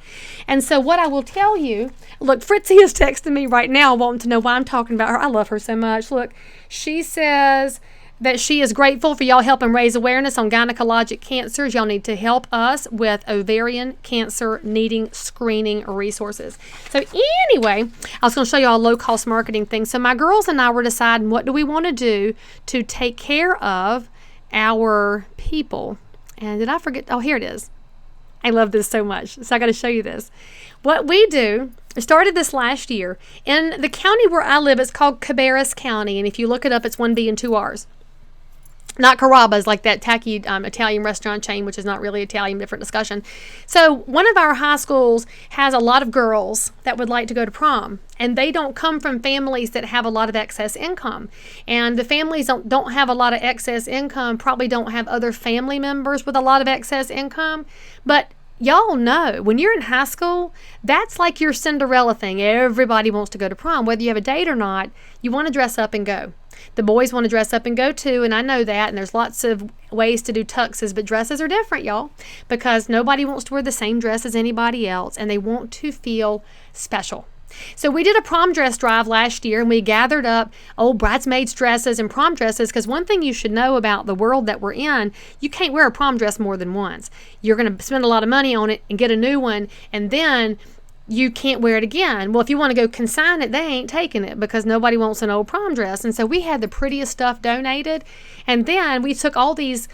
And so what I will tell you, look, Fritzy is texting me right now wanting to know why I'm talking about her. I love her so much. Look, she says that she is grateful for y'all helping raise awareness on gynecologic cancers. Y'all need to help us with ovarian cancer needing screening resources. So anyway, I was going to show y'all a low-cost marketing thing. So my girls and I were deciding what do we want to do to take care of our people. And did I forget? Oh, here it is. I love this so much. So I got to show you this. What we do, I started this last year. In the county where I live, it's called Cabarrus County. And if you look it up, it's 1 B and 2 R's. Not Carrabba's, like that tacky Italian restaurant chain, which is not really Italian, different discussion. So one of our high schools has a lot of girls that would like to go to prom, and they don't come from families that have a lot of excess income. And the families don't have a lot of excess income, probably don't have other family members with a lot of excess income. But y'all know, when you're in high school, that's like your Cinderella thing. Everybody wants to go to prom. Whether you have a date or not, you want to dress up and go. The boys want to dress up and go too, and I know that, and there's lots of ways to do tuxes, but dresses are different, y'all, because nobody wants to wear the same dress as anybody else, and they want to feel special. So we did a prom dress drive last year, and we gathered up old bridesmaids dresses and prom dresses, because one thing you should know about the world that we're in, you can't wear a prom dress more than once. You're going to spend a lot of money on it and get a new one, and then you can't wear it again. Well, if you want to go consign it, they ain't taking it because nobody wants an old prom dress. And so we had the prettiest stuff donated. And then we took all these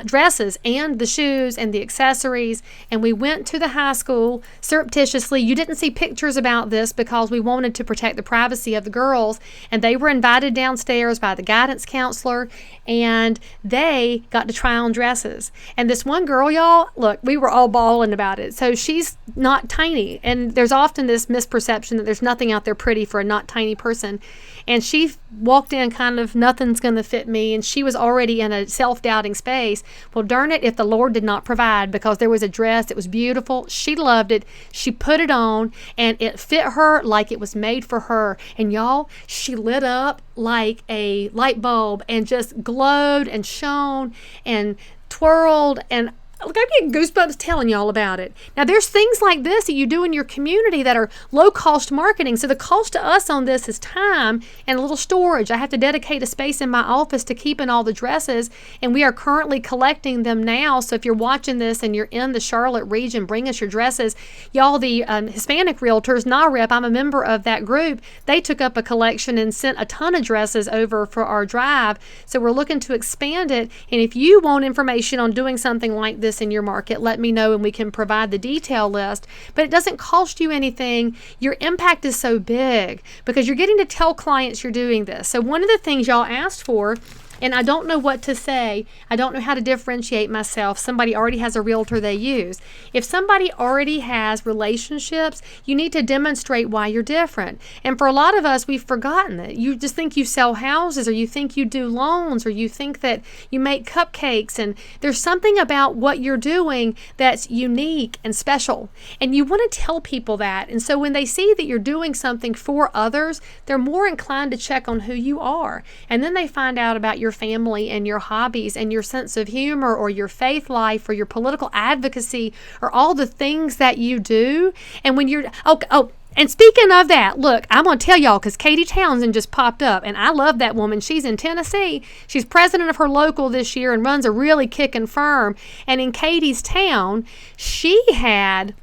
dresses and the shoes and the accessories, and we went to the high school surreptitiously. You didn't see pictures about this because we wanted to protect the privacy of the girls, and they were invited downstairs by the guidance counselor, and they got to try on dresses. And this one girl, y'all, look, we were all bawling about it. So she's not tiny, and there's often this misperception that there's nothing out there pretty for a not tiny person. And she walked in kind of, nothing's going to fit me, and she was already in a self-doubting space. Well, darn it if the Lord did not provide, because there was a dress, it was beautiful, she loved it, she put it on, and it fit her like it was made for her. And y'all, she lit up like a light bulb and just glowed and shone and twirled, and look, I'm getting goosebumps telling y'all about it. Now, there's things like this that you do in your community that are low-cost marketing. So the cost to us on this is time and a little storage. I have to dedicate a space in my office to keeping all the dresses, and we are currently collecting them now. So if you're watching this and you're in the Charlotte region, bring us your dresses. Y'all, the Hispanic Realtors, NAREP, I'm a member of that group. They took up a collection and sent a ton of dresses over for our drive. So we're looking to expand it. And if you want information on doing something like this in your market, let me know and we can provide the detail list. But it doesn't cost you anything. Your impact is so big because you're getting to tell clients you're doing this. So one of the things y'all asked for and I don't know what to say. I don't know how to differentiate myself. Somebody already has a realtor they use. If somebody already has relationships, you need to demonstrate why you're different. And for a lot of us, we've forgotten it. You just think you sell houses, or you think you do loans, or you think that you make cupcakes, and there's something about what you're doing that's unique and special. And you want to tell people that. And so when they see that you're doing something for others, they're more inclined to check on who you are. And then they find out about your family and your hobbies and your sense of humor, or your faith life, or your political advocacy, or all the things that you do. And when you're, and speaking of that, look, I'm going to tell y'all, because Katie Townsend just popped up, and I love that woman. She's in Tennessee. She's president of her local this year and runs a really kicking firm. And in Katie's town, she had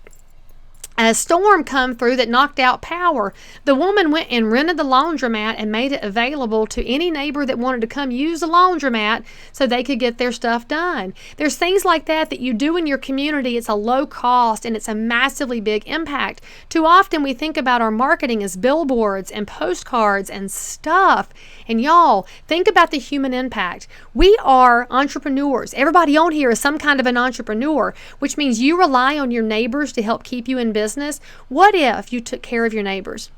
a storm come through that knocked out power. The woman went and rented the laundromat and made it available to any neighbor that wanted to come use the laundromat so they could get their stuff done. There's things like that you do in your community. It's a low cost and it's a massively big impact. Too often we think about our marketing as billboards and postcards and stuff. And y'all, think about the human impact. We are entrepreneurs. Everybody on here is some kind of an entrepreneur, which means you rely on your neighbors to help keep you in business. What if you took care of your neighbors?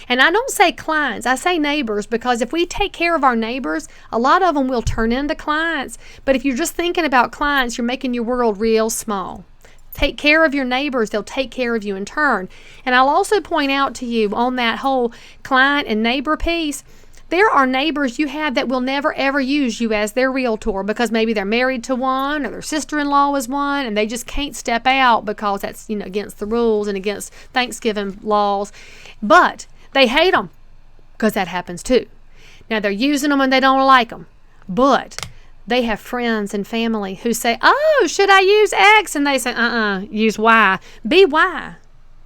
And I don't say clients, I say neighbors, because if we take care of our neighbors, a lot of them will turn into clients. But if you're just thinking about clients, you're making your world real small. Take care of your neighbors, they'll take care of you in turn. And I'll also point out to you on that whole client and neighbor piece, there are neighbors you have that will never ever use you as their realtor because maybe they're married to one, or their sister-in-law is one, and they just can't step out because that's, against the rules and against Thanksgiving laws. But they hate them, because that happens too. Now they're using them and they don't like them, but they have friends and family who say, "Oh, should I use X?" And they say, use Y. Be Y.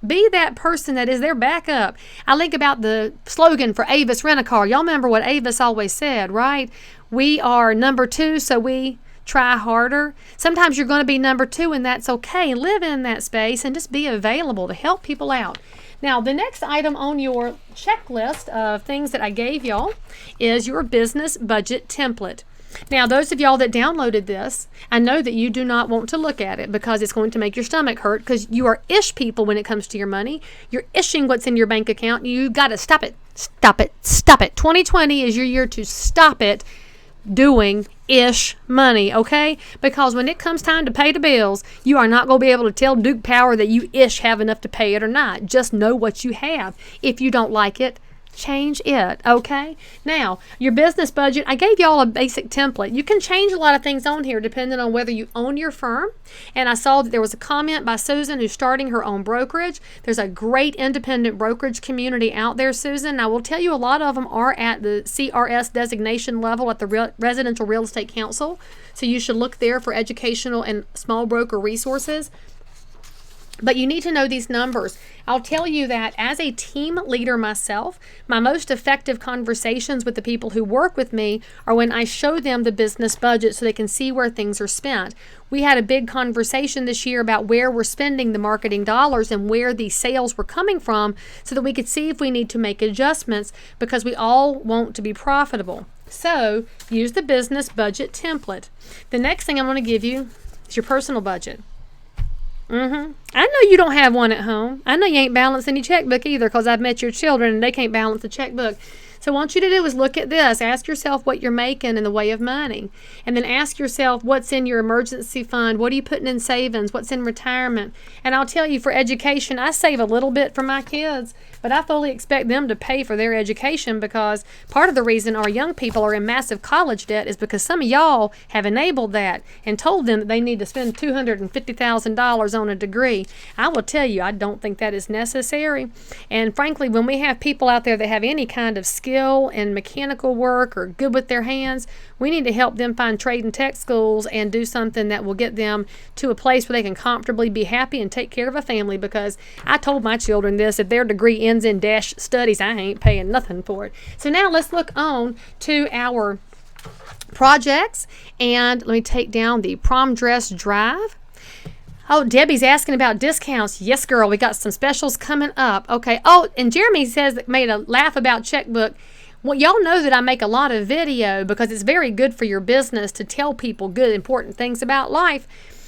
Be that person that is their backup. I think about the slogan for Avis Rent-A-Car. Y'all remember what Avis always said, right? We are number 2, so we try harder. Sometimes you're going to be number 2, and that's okay. Live in that space and just be available to help people out. Now, the next item on your checklist of things that I gave y'all is your business budget template. Now, those of y'all that downloaded this, I know that you do not want to look at it because it's going to make your stomach hurt, because you are ish people when it comes to your money. You're ishing what's in your bank account. You got to stop it. Stop it. Stop it. 2020 is your year to stop it doing ish money, okay? Because when it comes time to pay the bills, you are not going to be able to tell Duke Power that you ish have enough to pay it or not. Just know what you have. If you don't like it, change it, okay? Now, your business budget, I gave y'all a basic template. You can change a lot of things on here depending on whether you own your firm. And I saw that there was a comment by Susan who's starting her own brokerage. There's a great independent brokerage community out there, Susan. I will tell you, a lot of them are at the CRS designation level at the Residential Real Estate Council. So you should look there for educational and small broker resources. But you need to know these numbers. I'll tell you that as a team leader myself, my most effective conversations with the people who work with me are when I show them the business budget so they can see where things are spent. We had a big conversation this year about where we're spending the marketing dollars and where the sales were coming from so that we could see if we need to make adjustments, because we all want to be profitable. So use the business budget template. The next thing I'm going to give you is your personal budget. I know you don't have one at home. I know you ain't balancing your checkbook either, because I've met your children and they can't balance the checkbook. So what I want you to do is look at this. Ask yourself what you're making in the way of money. And then ask yourself what's in your emergency fund. What are you putting in savings? What's in retirement? And I'll tell you, for education, I save a little bit for my kids, but I fully expect them to pay for their education, because part of the reason our young people are in massive college debt is because some of y'all have enabled that and told them that they need to spend $250,000 on a degree. I will tell you, I don't think that is necessary. And frankly, when we have people out there that have any kind of skill in mechanical work or good with their hands, we need to help them find trade and tech schools and do something that will get them to a place where they can comfortably be happy and take care of a family. Because I told my children this: if their degree ends in dash studies, I ain't paying nothing for it. So now let's look on to our projects, and let me take down the prom dress drive. Oh, Debbie's asking about discounts. Yes, girl, we got some specials coming up. Okay. Oh, and Jeremy says, made a laugh about checkbook. Well, y'all know that I make a lot of video because it's very good for your business to tell people good, important things about life.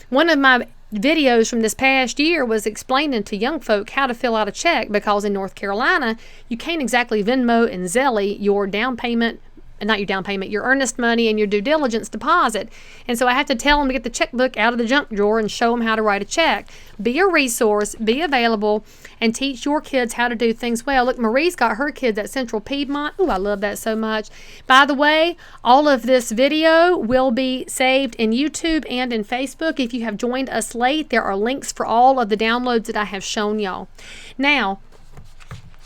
One of my videos from this past year was explaining to young folk how to fill out a check, because in North Carolina, you can't exactly Venmo and Zelle your down payment, not your down payment, your earnest money and your due diligence deposit. And so I have to tell them to get the checkbook out of the junk drawer and show them how to write a check. Be a resource, be available, and teach your kids how to do things well. Look, Marie's got her kids at Central Piedmont. Ooh, I love that so much. By the way, all of this video will be saved in YouTube and in Facebook. If you have joined us late, there are links for all of the downloads that I have shown y'all. Now,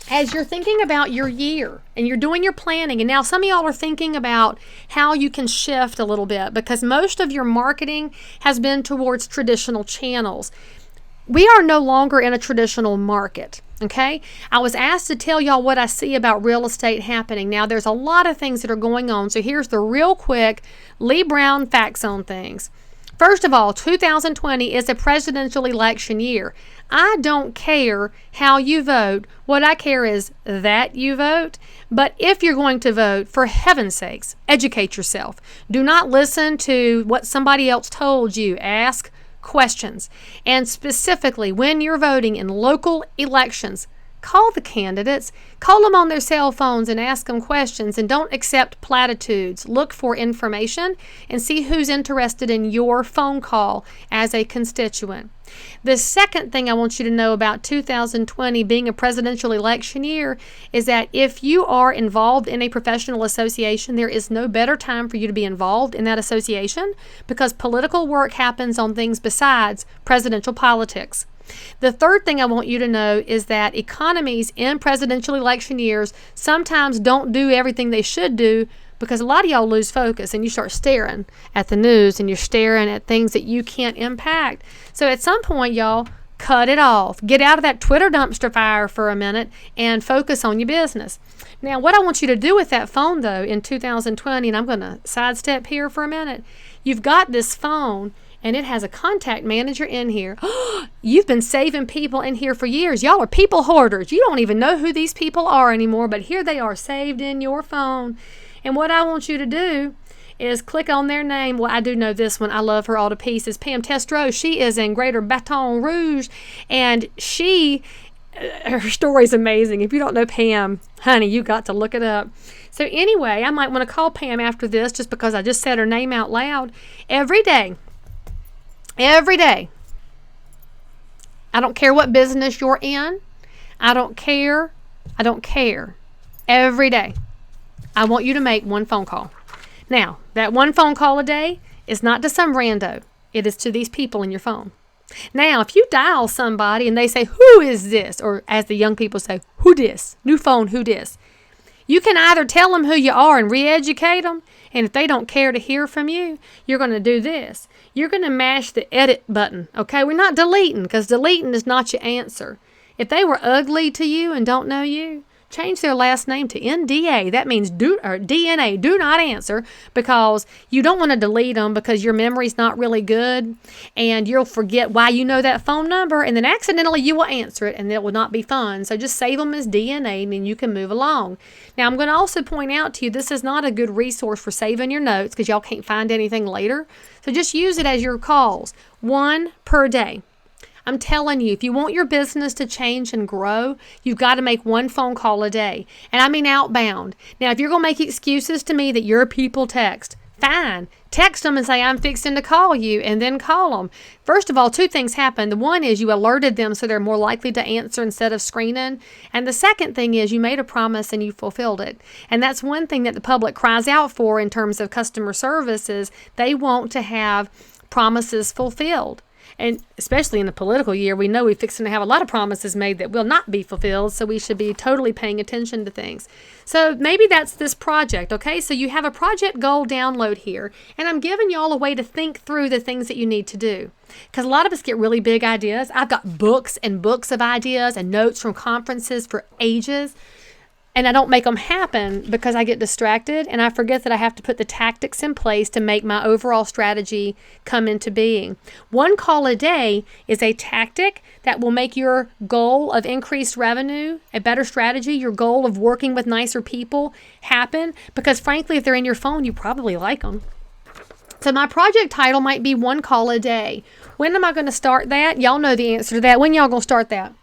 as you're thinking about your year and you're doing your planning, and now some of y'all are thinking about how you can shift a little bit, because most of your marketing has been towards traditional channels. We are no longer in a traditional market, okay? I was asked to tell y'all what I see about real estate happening. Now, there's a lot of things that are going on, so here's the real quick Leigh Brown facts on things. First of all, 2020 is a presidential election year. I don't care how you vote. What I care is that you vote. But if you're going to vote, for heaven's sakes, educate yourself. Do not listen to what somebody else told you. Ask questions. And specifically, when you're voting in local elections, call the candidates, call them on their cell phones and ask them questions, and don't accept platitudes. Look for information and see who's interested in your phone call as a constituent. The second thing I want you to know about 2020 being a presidential election year is that if you are involved in a professional association, there is no better time for you to be involved in that association, because political work happens on things besides presidential politics. The third thing I want you to know is that economies in presidential election years sometimes don't do everything they should do, because a lot of y'all lose focus and you start staring at the news and you're staring at things that you can't impact. So at some point, y'all, cut it off. Get out of that Twitter dumpster fire for a minute and focus on your business. Now, what I want you to do with that phone, though, in 2020, and I'm going to sidestep here for a minute. You've got this phone, and it has a contact manager in here. You've been saving people in here for years. Y'all are people hoarders. You don't even know who these people are anymore, but here they are saved in your phone. And what I want you to do is click on their name. Well, I do know this one. I love her all to pieces. Pam Testro. She is in Greater Baton Rouge, and her story is amazing. If you don't know Pam, honey, you got to look it up. So anyway, I might want to call Pam after this, just because I just said her name out loud. Every day, I don't care what business you're in. I don't care. Every day, I want you to make one phone call. Now, that one phone call a day is not to some rando. It is to these people in your phone. Now, if you dial somebody and they say, "Who is this?" or as the young people say, "Who dis? New phone, who dis?" You can either tell them who you are and re-educate them, and if they don't care to hear from you, you're going to do this. You're going to mash the edit button, okay? We're not deleting, because deleting is not your answer. If they were ugly to you and don't know you, change their last name to NDA. That means DNA, do not answer, because you don't want to delete them because your memory's not really good and you'll forget why you know that phone number, and then accidentally you will answer it and it will not be fun. So just save them as DNA and then you can move along. Now, I'm going to also point out to you, this is not a good resource for saving your notes because y'all can't find anything later. So just use it as your calls, one per day. I'm telling you, if you want your business to change and grow, you've got to make one phone call a day. And I mean outbound. Now, if you're going to make excuses to me that your people text, fine. Text them and say, "I'm fixing to call you," and then call them. First of all, two things happen. The one is you alerted them so they're more likely to answer instead of screening. And the second thing is you made a promise and you fulfilled it. And that's one thing that the public cries out for in terms of customer service, is they want to have promises fulfilled. And especially in the political year, we know we're fixing to have a lot of promises made that will not be fulfilled, so we should be totally paying attention to things. So maybe that's this project, okay? So you have a project goal download here, and I'm giving y'all a way to think through the things that you need to do. Because a lot of us get really big ideas. I've got books and books of ideas and notes from conferences for ages. and I don't make them happen because I get distracted and I forget that I have to put the tactics in place to make my overall strategy come into being. One call a day is a tactic that will make your goal of increased revenue, a better strategy, your goal of working with nicer people happen, because frankly, if they're in your phone, you probably like them. So my project title might be one call a day. When am I going to start that? Y'all know the answer to that. When y'all going to start that?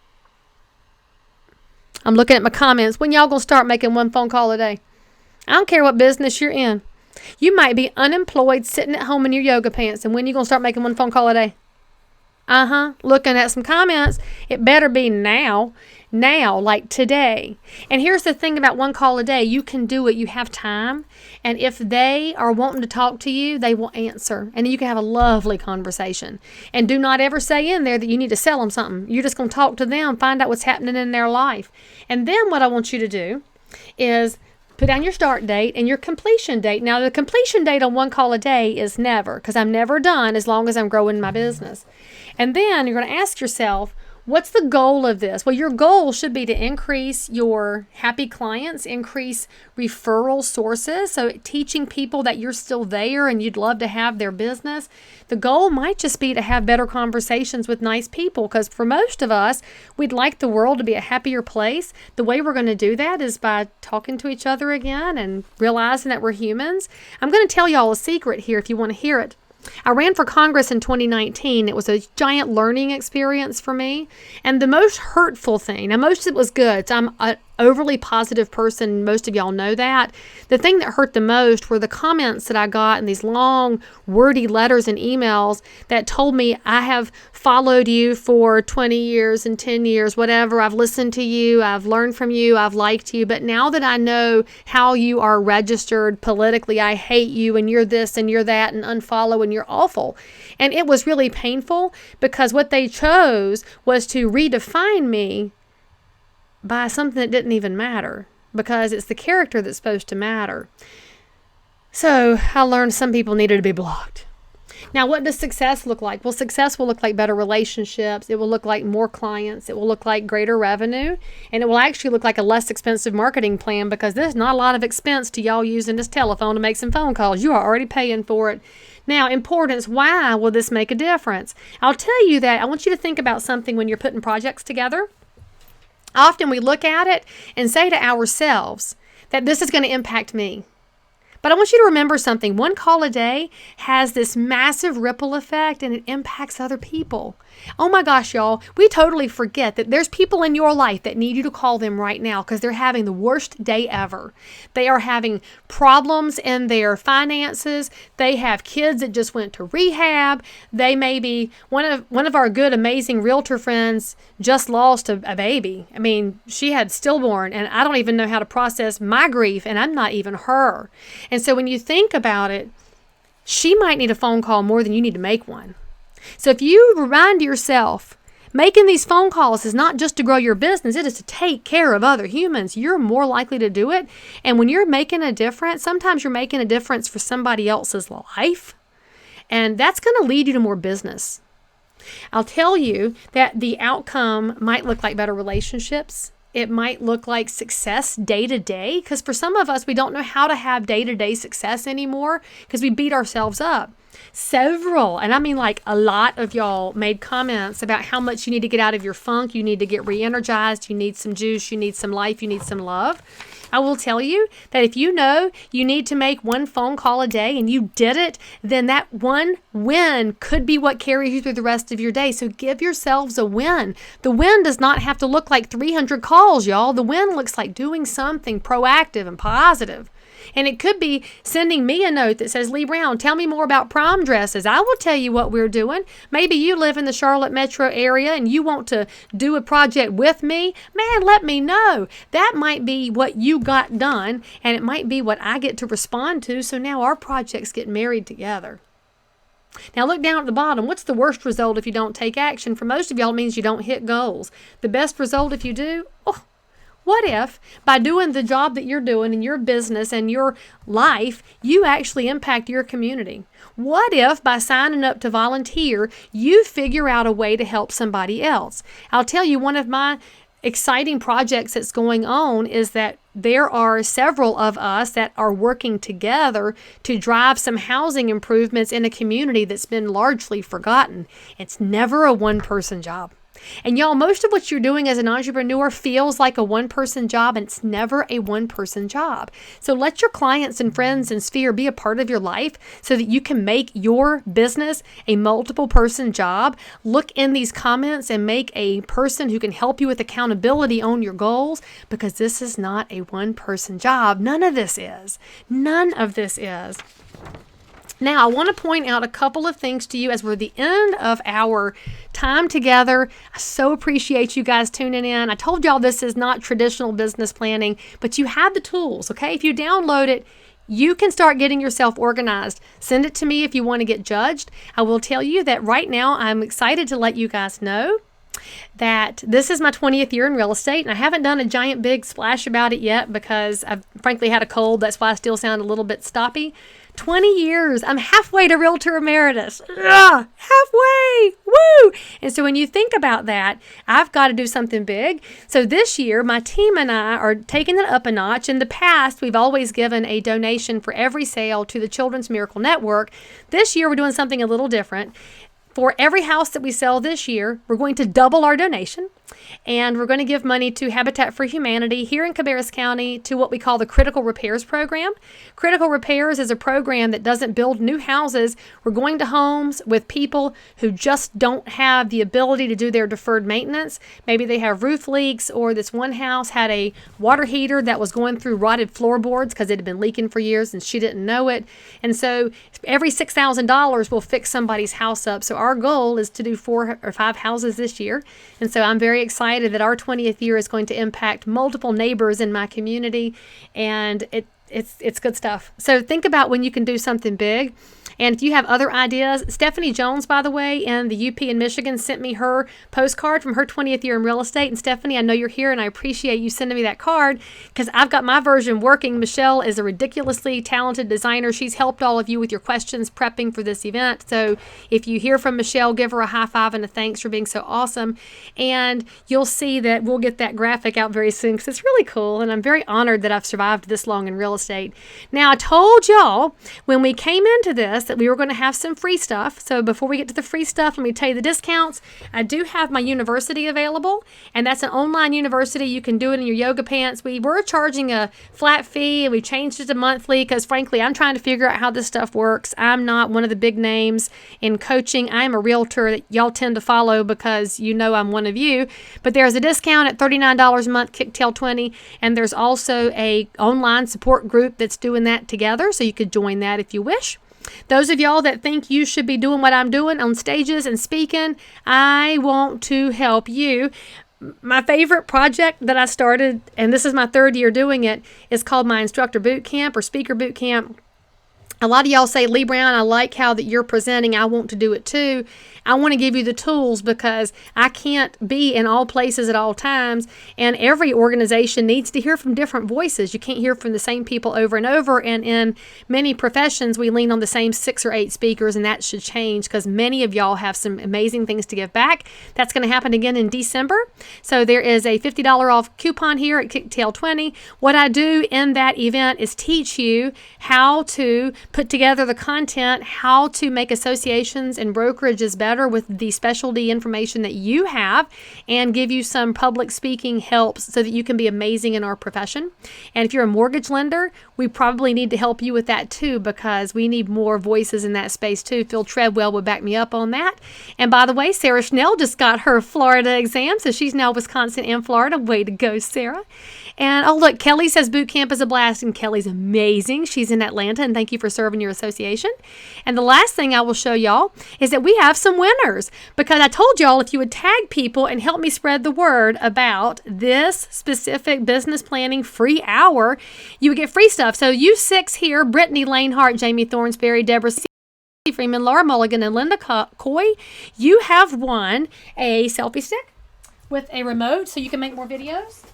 I'm looking at my comments. When y'all going to start making one phone call a day? I don't care what business you're in. You might be unemployed, sitting at home in your yoga pants. And when you going to start making one phone call a day? Looking at some comments. It better be now. Now, like today. And here's the thing about one call a day. You can do it. You have time. And if they are wanting to talk to you, they will answer. And you can have a lovely conversation. And do not ever say in there that you need to sell them something. You're just going to talk to them, find out what's happening in their life. And then what I want you to do is put down your start date and your completion date. Now, the completion date on one call a day is never, because I'm never done as long as I'm growing my business. And then you're going to ask yourself, what's the goal of this? Well, your goal should be to increase your happy clients, increase referral sources. So teaching people that you're still there and you'd love to have their business. The goal might just be to have better conversations with nice people, because for most of us, we'd like the world to be a happier place. The way we're going to do that is by talking to each other again and realizing that we're humans. I'm going to tell y'all a secret here if you want to hear it. I ran for Congress in 2019. It was a giant learning experience for me. And the most hurtful thing, now most of it was good. So I'm an overly positive person. Most of y'all know that. The thing that hurt the most were the comments that I got in these long, wordy letters and emails that told me, I have followed you for 20 years and 10 years, whatever. I've listened to you. I've learned from you. I've liked you. But now that I know how you are registered politically, I hate you and you're this and you're that and unfollow and you're awful. And it was really painful because what they chose was to redefine me by something that didn't even matter, because it's the character that's supposed to matter. So I learned some people needed to be blocked. Now, what does success look like? Well, success will look like better relationships. It will look like more clients. It will look like greater revenue. And it will actually look like a less expensive marketing plan, because there's not a lot of expense to y'all using this telephone to make some phone calls. You are already paying for it. Now, importance, why will this make a difference? I'll tell you that I want you to think about something when you're putting projects together. Often we look at it and say to ourselves that this is going to impact me. But I want you to remember something. One call a day has this massive ripple effect, and it impacts other people. Oh my gosh, y'all, we totally forget that there's people in your life that need you to call them right now because they're having the worst day ever. They are having problems in their finances. They have kids that just went to rehab. They may be, one of our good, amazing realtor friends just lost a baby. I mean, she had stillborn, and I don't even know how to process my grief, and I'm not even her. And so when you think about it, she might need a phone call more than you need to make one. So if you remind yourself, making these phone calls is not just to grow your business, it is to take care of other humans. You're more likely to do it. And when you're making a difference, sometimes you're making a difference for somebody else's life. And that's going to lead you to more business. I'll tell you that the outcome might look like better relationships. It might look like success day to day, because for some of us, we don't know how to have day-to-day success anymore because we beat ourselves up. Several, and I mean like a lot of y'all made comments about how much you need to get out of your funk. You need to get re-energized. You need some juice. You need some life. You need some love. I will tell you that if you know you need to make one phone call a day and you did it, then that one win could be what carries you through the rest of your day. So give yourselves a win. The win does not have to look like 300 calls, y'all. The win looks like doing something proactive and positive. And it could be sending me a note that says, Leigh Brown, tell me more about prom dresses. I will tell you what we're doing. Maybe you live in the Charlotte metro area and you want to do a project with me. Man, let me know. That might be what you got done, and it might be what I get to respond to. So now our projects get married together. Now look down at the bottom. What's the worst result if you don't take action? For most of y'all, it means you don't hit goals. The best result if you do? What if by doing the job that you're doing in your business and your life, you actually impact your community? What if by signing up to volunteer, you figure out a way to help somebody else? I'll tell you, one of my exciting projects that's going on is that there are several of us that are working together to drive some housing improvements in a community that's been largely forgotten. It's never a one-person job. And y'all, most of what you're doing as an entrepreneur feels like a one-person job, and it's never a one-person job. So let your clients and friends and sphere be a part of your life so that you can make your business a multiple-person job. Look in these comments and make a person who can help you with accountability on your goals, because this is not a one-person job. None of this is. None of this is. Now, I want to point out a couple of things to you as we're at the end of our time together. I so appreciate you guys tuning in. I told y'all this is not traditional business planning, but you have the tools, okay? If you download it, you can start getting yourself organized. Send it to me if you want to get judged. I will tell you that right now I'm excited to let you guys know that this is my 20th year in real estate, and I haven't done a giant big splash about it yet because I've frankly had a cold. That's why I still sound a little bit stoppy. 20 years. I'm halfway to Realtor Emeritus. Ugh, halfway. Woo! And so when you think about that, I've got to do something big. So this year, my team and I are taking it up a notch. In the past, we've always given a donation for every sale to the Children's Miracle Network. This year, we're doing something a little different. For every house that we sell this year, we're going to double our donation, and we're going to give money to Habitat for Humanity here in Cabarrus County to what we call the Critical Repairs Program. Critical Repairs is a program that doesn't build new houses. We're going to homes with people who just don't have the ability to do their deferred maintenance. Maybe they have roof leaks, or this one house had a water heater that was going through rotted floorboards because it had been leaking for years and she didn't know it. And so every $6,000 will fix somebody's house up. So our goal is to do 4 or 5 houses this year. And so I'm very excited that our 20th year is going to impact multiple neighbors in my community, and it's good stuff. So think about when you can do something big. And if you have other ideas, Stephanie Jones, by the way, in the UP in Michigan, sent me her postcard from her 20th year in real estate. And Stephanie, I know you're here, and I appreciate you sending me that card because I've got my version working. Michelle is a ridiculously talented designer. She's helped all of you with your questions prepping for this event. So if you hear from Michelle, give her a high five and a thanks for being so awesome. And you'll see that we'll get that graphic out very soon because it's really cool. And I'm very honored that I've survived this long in real estate. Now, I told y'all when we came into this that we were going to have some free stuff. So before we get to the free stuff, let me tell you the discounts. I do have my university available, and that's an online university. You can do it in your yoga pants. We were charging a flat fee, and we changed it to monthly because frankly, I'm trying to figure out how this stuff works. I'm not one of the big names in coaching. I'm a realtor that y'all tend to follow because you know I'm one of you. But there's a discount at $39 a month, KICKTAIL20, and there's also a online support group that's doing that together, so you could join that if you wish. Those of y'all that think you should be doing what I'm doing on stages and speaking, I want to help you. My favorite project that I started, and this is my 3rd year doing it, is called my Instructor Boot Camp or Speaker Boot Camp. A lot of y'all say, Leigh Brown, I like how that you're presenting. I want to do it too. I want to give you the tools because I can't be in all places at all times, and every organization needs to hear from different voices. You can't hear from the same people over and over, and in many professions, we lean on the same 6 or 8 speakers, and that should change because many of y'all have some amazing things to give back. That's going to happen again in December. So there is a $50 off coupon here at KICKTAIL20. What I do in that event is teach you how to put together the content, how to make associations and brokerages better with the specialty information that you have, and give you some public speaking helps so that you can be amazing in our profession. And if you're a mortgage lender, we probably need to help you with that too because we need more voices in that space too. Phil Treadwell would back me up on that. And by the way, Sarah Schnell just got her Florida exam, so she's now Wisconsin and Florida. Way to go, Sarah. And oh look, Kelly says boot camp is a blast, and Kelly's amazing. She's in Atlanta, and thank you for serving your association. And the last thing I will show y'all is that we have some winners because I told y'all if you would tag people and help me spread the word about this specific business planning free hour, you would get free stuff. So you 6 here, Brittany Lanehart, Jamie Thornsberry, Deborah C. Freeman, Laura Mulligan, and Linda Coy, you have won a selfie stick with a remote so you can make more videos.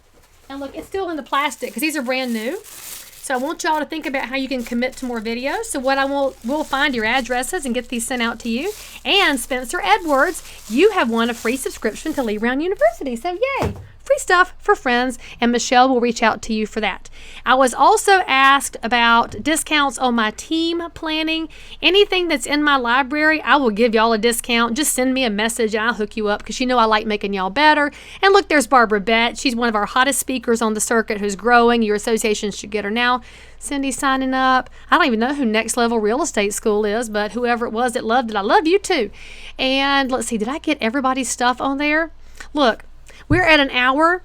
And look, it's still in the plastic because these are brand new. So I want y'all to think about how you can commit to more videos. So what we'll find your addresses and get these sent out to you. And Spencer Edwards, you have won a free subscription to Leigh Brown University. So yay! free stuff for friends, and Michelle will reach out to you for that. I was also asked about discounts on my team planning. Anything that's in my library, I will give y'all a discount. Just send me a message and I'll hook you up, because you know I like making y'all better. And look, there's Barbara Bett. She's one of our hottest speakers on the circuit who's growing. Your association should get her now. Cindy signing up. I don't even know who Next Level Real Estate School is, but whoever it was that loved it, I love you too. And let's see, did I get everybody's stuff on there? Look, we're at an hour.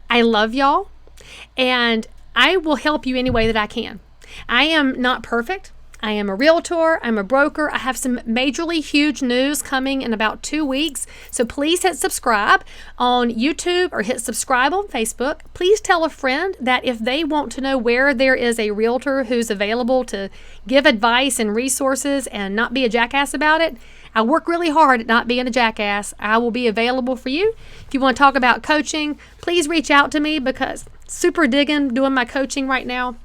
I love y'all, and I will help you any way that I can. I am not perfect. I am a realtor. I'm a broker. I have some majorly huge news coming in about 2 weeks. So please hit subscribe on YouTube or hit subscribe on Facebook. Please tell a friend that if they want to know where there is a realtor who's available to give advice and resources and not be a jackass about it, I work really hard at not being a jackass. I will be available for you. If you want to talk about coaching, please reach out to me, because super digging doing my coaching right now.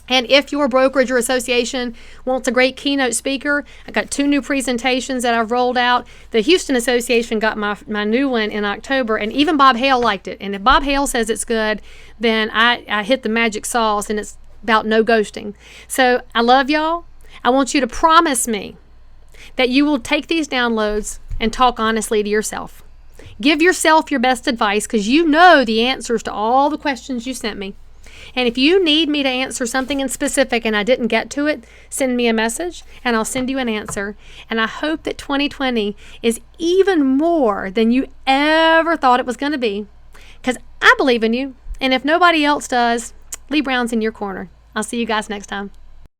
And if your brokerage or association wants a great keynote speaker, I got 2 new presentations that I've rolled out. The Houston Association got my new one in October, and even Bob Hale liked it. And if Bob Hale says it's good, then I hit the magic sauce, and it's about no ghosting. So I love y'all. I want you to promise me that you will take these downloads and talk honestly to yourself. Give yourself your best advice, because you know the answers to all the questions you sent me. And if you need me to answer something in specific and I didn't get to it, send me a message and I'll send you an answer. And I hope that 2020 is even more than you ever thought it was going to be, because I believe in you. And if nobody else does, Leigh Brown's in your corner. I'll see you guys next time.